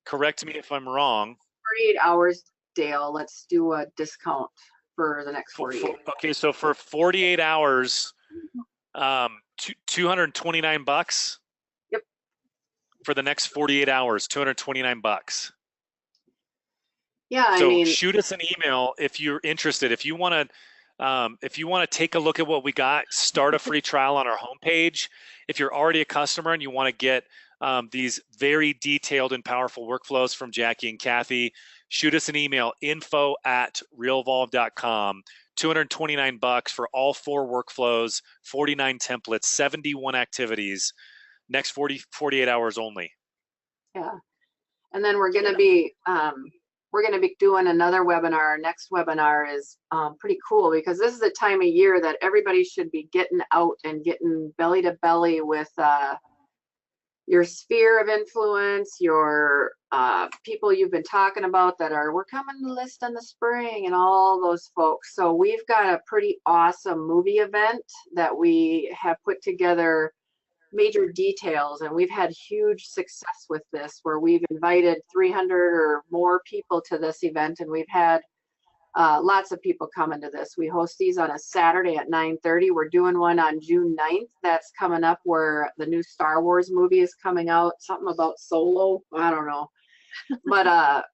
correct me if I'm wrong. 48 hours, Dale. Let's do a discount for the next 48. Okay, so for 48 hours, $229. Yep. For the next 48 hours, $229. Yeah, so I mean, shoot us an email if you're interested. If you want to take a look at what we got, start a free trial on our homepage. If you're already a customer and you want to get these very detailed and powerful workflows from Jackie and Kathy, shoot us an email, info@realvolve.com. $229 for all 4 workflows, 49 templates, 71 activities, next 48 hours only. Yeah. And then we're going to be doing another webinar. Our next webinar is pretty cool, because this is the time of year that everybody should be getting out and getting belly to belly with your sphere of influence, your people you've been talking about that we're coming to list in the spring, and all those folks. So we've got a pretty awesome movie event that we have put together, major details, and we've had huge success with this, where we've invited 300 or more people to this event, and we've had lots of people coming to this. We host these on a Saturday at 9:30. We're doing one on June 9th. That's coming up, where the new Star Wars movie is coming out, something about Solo, I don't know. But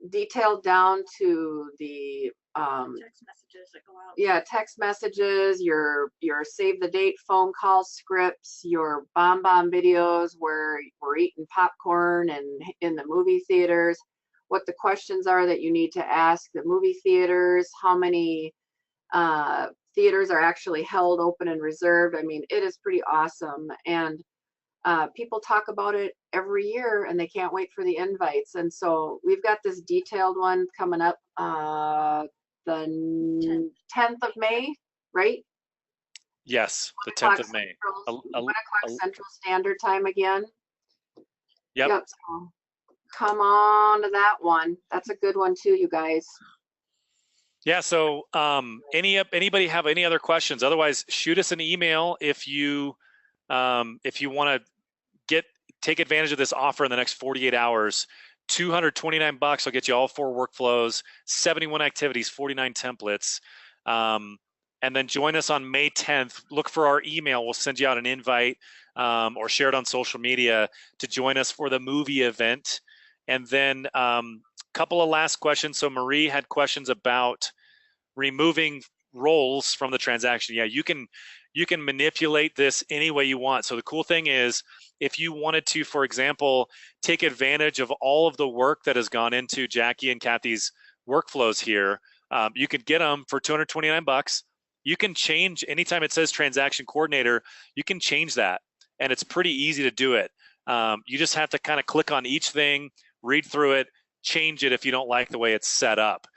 detailed down to the Text messages that go out. Yeah, text messages, your save the date phone call scripts, your Bom Bom videos where we're eating popcorn and in the movie theaters, what the questions are that you need to ask the movie theaters, how many theaters are actually held open and reserved. I mean, it is pretty awesome. And people talk about it every year, and they can't wait for the invites. And so we've got this detailed one coming up the 10th of May, right? Yes, the 10th of May. 1 o'clock Central Standard Time again. Yep. So come on to that one. That's a good one too, you guys. Yeah. So anybody have any other questions? Otherwise, shoot us an email if you want to take advantage of this offer in the next 48 hours. $229 will get you all 4 workflows, 71 activities, 49 templates. And then join us on May 10th. Look for our email. We'll send you out an invite or share it on social media to join us for the movie event. And then couple of last questions. So Marie had questions about removing roles from the transaction. Yeah, you can manipulate this any way you want. So the cool thing is, if you wanted to, for example, take advantage of all of the work that has gone into Jackie and Kathy's workflows here, you could get them for $229. You can change anytime it says transaction coordinator, you can change that, and it's pretty easy to do it. You just have to kind of click on each thing, read through it, change it if you don't like the way it's set up.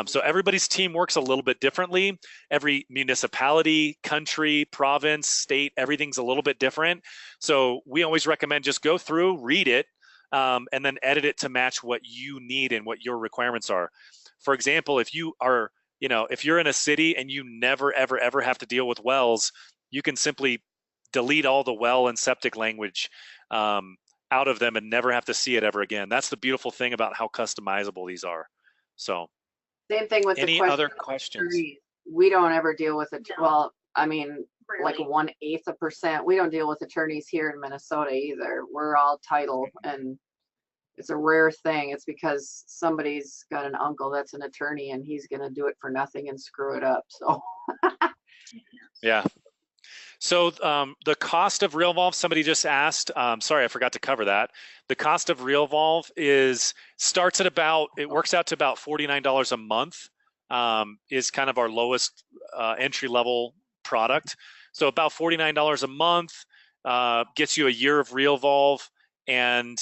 So everybody's team works a little bit differently. Every municipality, country, province, state, everything's a little bit different. So we always recommend just go through, read it, and then edit it to match what you need and what your requirements are. For example, if you are, if you're in a city and you never, ever, ever have to deal with wells, you can simply delete all the well and septic language out of them and never have to see it ever again. That's the beautiful thing about how customizable these are. So Same thing with any the other questions? We don't ever deal with it. No. Well, I mean, like Rarely. 1/8%. We don't deal with attorneys here in Minnesota either. We're all title, and it's a rare thing. It's because somebody's got an uncle that's an attorney and he's going to do it for nothing and screw it up. So Yeah. So the cost of Realvolve, somebody just asked, sorry, I forgot to cover that. The cost of Realvolve starts at it works out to about $49 a month, is kind of our lowest entry level product. So about $49 a month gets you a year of Realvolve, and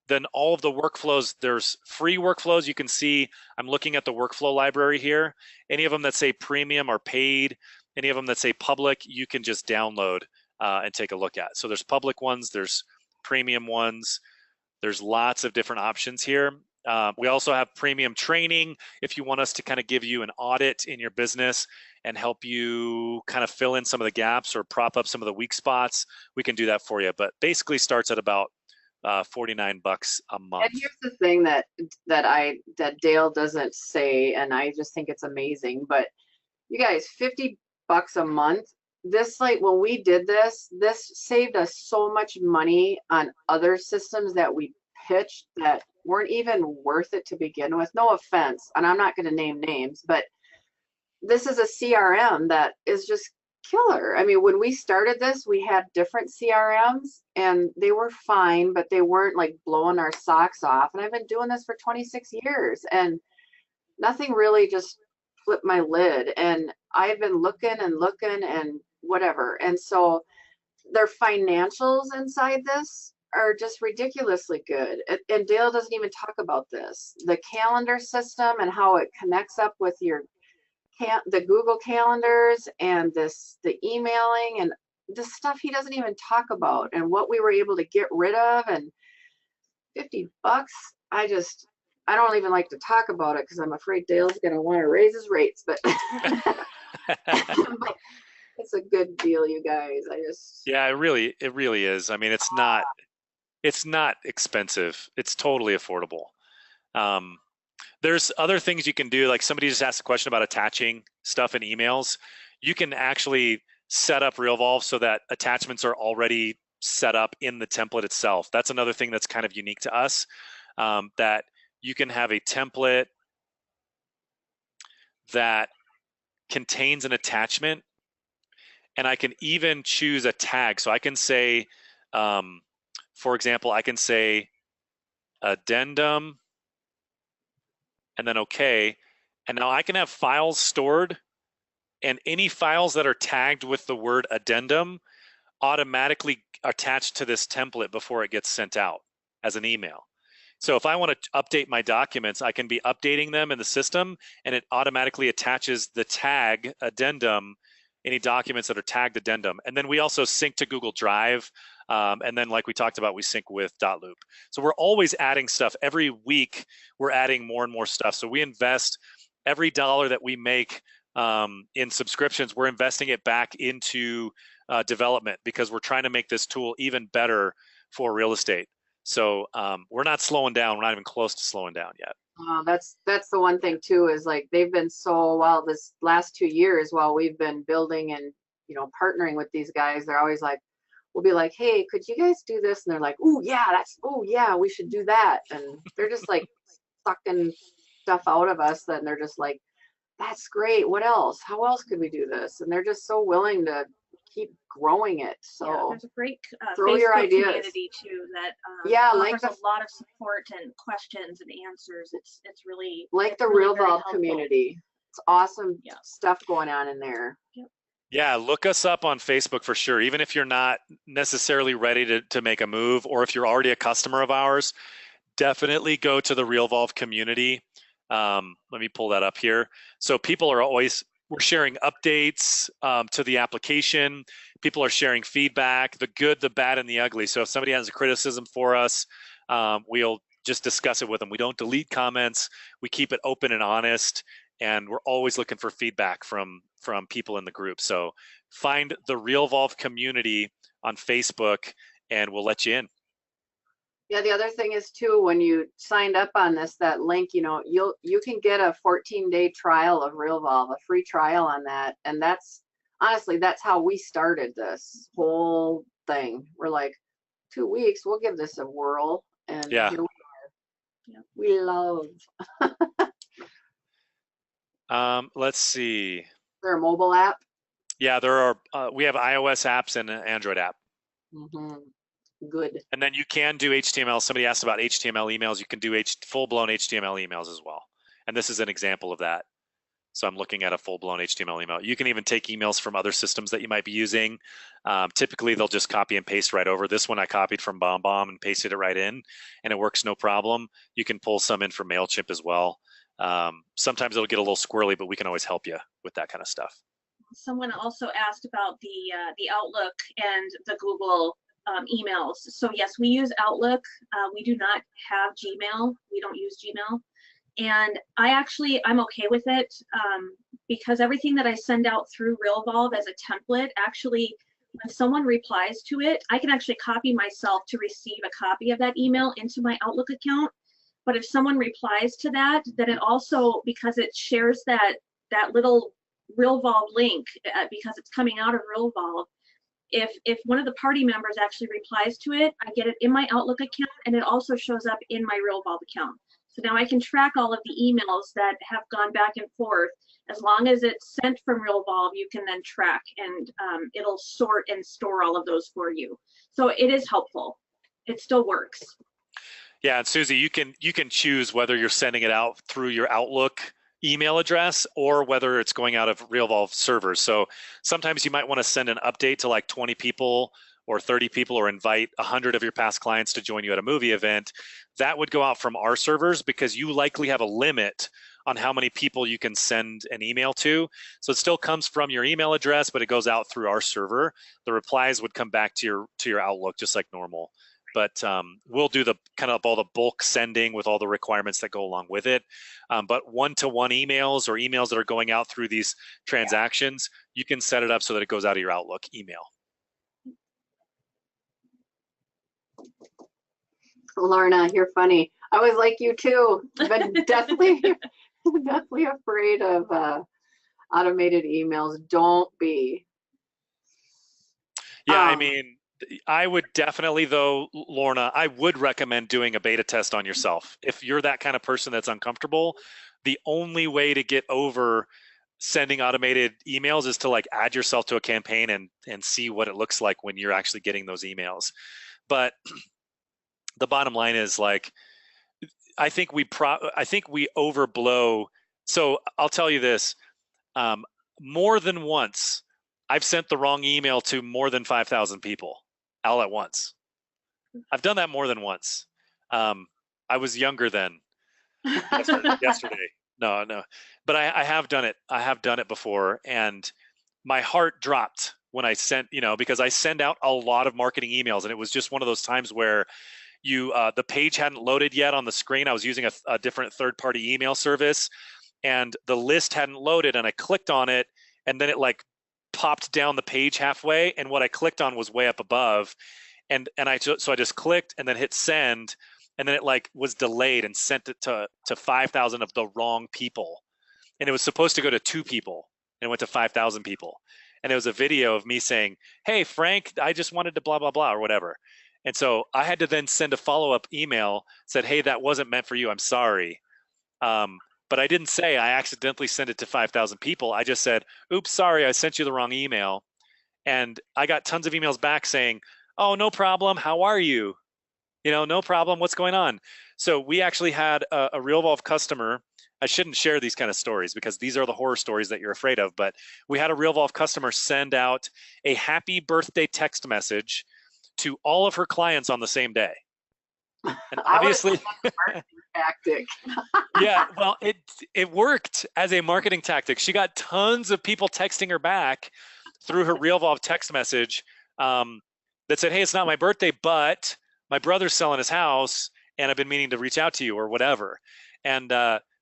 then all of the workflows, there's free workflows. You can see, I'm looking at the workflow library here. Any of them that say premium or paid, any of them that say public, you can just download and take a look at. So there's public ones, there's premium ones, there's lots of different options here. We also have premium training if you want us to kind of give you an audit in your business and help you kind of fill in some of the gaps or prop up some of the weak spots. We can do that for you, but basically starts at about $49 a month. And here's the thing that Dale doesn't say, and I just think it's amazing, but you guys, $50 a month. This, like, when we did this saved us so much money on other systems that we pitched that weren't even worth it to begin with. No offense, and I'm not going to name names, but this is a CRM that is just killer. I mean, when we started this, we had different CRMs and they were fine, but they weren't like blowing our socks off. And I've been doing this for 26 years and nothing really just flipped my lid. And I've been looking and whatever. And so their financials inside this are just ridiculously good. And Dale doesn't even talk about this. The calendar system and how it connects up with the Google calendars and the emailing and the stuff he doesn't even talk about, and what we were able to get rid of. And $50, I don't even like to talk about it because I'm afraid Dale's going to want to raise his rates, but it's a good deal, you guys. Yeah, it really is. I mean, it's not expensive. It's totally affordable. There's other things you can do. Like somebody just asked a question about attaching stuff in emails. You can actually set up Realvolve so that attachments are already set up in the template itself. That's another thing that's kind of unique to us, that you can have a template that contains an attachment, and I can even choose a tag. So I can say, for example, I can say addendum, and then okay. And now I can have files stored, and any files that are tagged with the word addendum automatically attach to this template before it gets sent out as an email. So if I want to update my documents, I can be updating them in the system, and it automatically attaches the tag addendum, any documents that are tagged addendum. And then we also sync to Google Drive. And then like we talked about, we sync with .loop. So we're always adding stuff. Every week, we're adding more and more stuff. So we invest every dollar that we make in subscriptions, we're investing it back into development, because we're trying to make this tool even better for real estate. So we're not slowing down. We're not even close to slowing down yet. That's the one thing too, is like they've been so well this last 2 years while we've been building and, you know, partnering with these guys. They're always like, we'll be like, hey, could you guys do this? And they're like, oh yeah, we should do that. And they're just like sucking stuff out of us. Then they're just like, that's great. What else? How else could we do this? And they're just so willing to keep growing it. So yeah, there's a great throw Facebook your ideas. Community too that offers a lot of support and questions and answers. It's really like the really Realvolve community. It's awesome stuff going on in there. Yep. Yeah, look us up on Facebook for sure. Even if you're not necessarily ready to make a move, or if you're already a customer of ours, definitely go to the Realvolve community. Let me pull that up here. So people are always, we're sharing updates to the application. People are sharing feedback, the good, the bad, and the ugly. So if somebody has a criticism for us, we'll just discuss it with them. We don't delete comments. We keep it open and honest, and we're always looking for feedback from people in the group. So find the Realvolve community on Facebook, and we'll let you in. Yeah, the other thing is too, when you signed up on this, that link, you know, you can get a 14-day trial of Realvolve, a free trial on that. And that's honestly, that's how we started this whole thing. We're like, 2 weeks, we'll give this a whirl. And yeah, here we are. Yeah. We love. Let's see. Is there a mobile app? Yeah, there are. We have iOS apps and an Android app. Mm-hmm. Good. And then you can do HTML. Somebody asked about HTML emails. You can do full-blown HTML emails as well. And this is an example of that. So I'm looking at a full-blown HTML email. You can even take emails from other systems that you might be using. Typically, they'll just copy and paste right over. This one I copied from Bom Bom and pasted it right in, and it works no problem. You can pull some in from MailChimp as well. Sometimes it'll get a little squirrely, but we can always help you with that kind of stuff. Someone also asked about the Outlook and the Google emails. So yes, we use Outlook. We do not have Gmail. We don't use Gmail. And I'm okay with it because everything that I send out through Realvolve as a template, actually, when someone replies to it, I can actually copy myself to receive a copy of that email into my Outlook account. But if someone replies to that, then it also, because it shares that little Realvolve link, because it's coming out of Realvolve, if one of the party members actually replies to it, I get it in my Outlook account, and it also shows up in my Realvolve account. So now I can track all of the emails that have gone back and forth. As long as it's sent from Realvolve, you can then track, and it'll sort and store all of those for you. So it is helpful. It still works. Yeah, and Susie, you can choose whether you're sending it out through your Outlook email address or whether it's going out of Realvolve servers. So sometimes you might want to send an update to like 20 people or 30 people, or invite 100 of your past clients to join you at a movie event. That would go out from our servers because you likely have a limit on how many people you can send an email to. So it still comes from your email address, but it goes out through our server. The replies would come back to your Outlook just like normal. But we'll do the kind of all the bulk sending with all the requirements that go along with it. But one-to-one emails or emails that are going out through these transactions, you can set it up so that it goes out of your Outlook email. Lorna, you're funny. I was like you too, but definitely afraid of automated emails. Don't be. Yeah, I mean, I would definitely, though, Lorna, I would recommend doing a beta test on yourself. If you're that kind of person that's uncomfortable, the only way to get over sending automated emails is to like add yourself to a campaign and see what it looks like when you're actually getting those emails. But the bottom line is, like, I think we overblow. So I'll tell you this, more than once, I've sent the wrong email to more than 5,000 people all at once. I've done that more than once. I was younger then. Yesterday. No. But I have done it. I have done it before, and my heart dropped when I sent, because I send out a lot of marketing emails, and it was just one of those times where the page hadn't loaded yet on the screen. I was using a different third-party email service, and the list hadn't loaded, and I clicked on it, and then it like popped down the page halfway, and what I clicked on was way up above, and I just clicked and then hit send, and then it like was delayed and sent it to 5,000 of the wrong people, and it was supposed to go to 2 people, and it went to 5,000 people, and it was a video of me saying, "Hey Frank, I just wanted to blah blah blah," or whatever, and so I had to then send a follow-up email, said, "Hey, that wasn't meant for you. I'm sorry." But I didn't say I accidentally sent it to 5,000 people. I just said, "Oops, sorry, I sent you the wrong email." And I got tons of emails back saying, "Oh, no problem. How are you? You know, no problem. What's going on?" So we actually had a Realvolve customer. I shouldn't share these kind of stories because these are the horror stories that you're afraid of. But we had a Realvolve customer send out a happy birthday text message to all of her clients on the same day. And obviously, tactic. yeah, well, it worked as a marketing tactic. She got tons of people texting her back through her Realvolve text message that said, "Hey, it's not my birthday, but my brother's selling his house, and I've been meaning to reach out to you," or whatever. And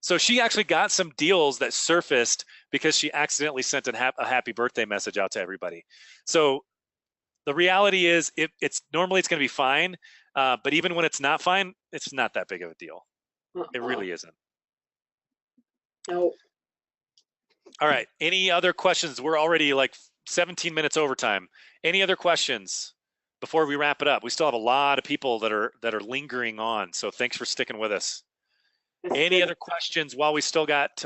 so she actually got some deals that surfaced because she accidentally sent a happy birthday message out to everybody. So the reality is, it's normally it's going to be fine, but even when it's not fine, it's not that big of a deal. It really isn't. Nope. All right. Any other questions? We're already like 17 minutes overtime. Any other questions before we wrap it up? We still have a lot of people that are lingering on. So thanks for sticking with us. Any other questions while we still got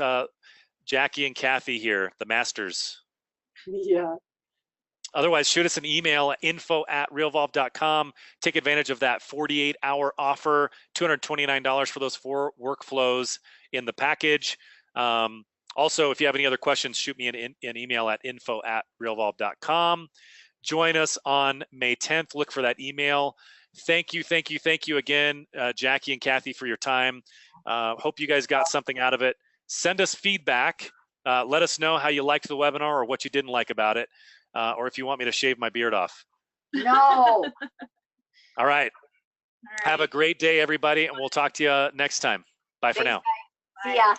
Jackie and Kathy here, the masters? Yeah. Otherwise, shoot us an email at info@realvolve.com. Take advantage of that 48-hour offer, $229 for those 4 workflows in the package. Also, if you have any other questions, shoot me an email at info@realvolve.com. Join us on May 10th. Look for that email. Thank you again, Jackie and Kathy, for your time. Hope you guys got something out of it. Send us feedback. Let us know how you liked the webinar or what you didn't like about it. Or if you want me to shave my beard off. No. All right. Have a great day, everybody, and we'll talk to you next time. Bye for now. See ya.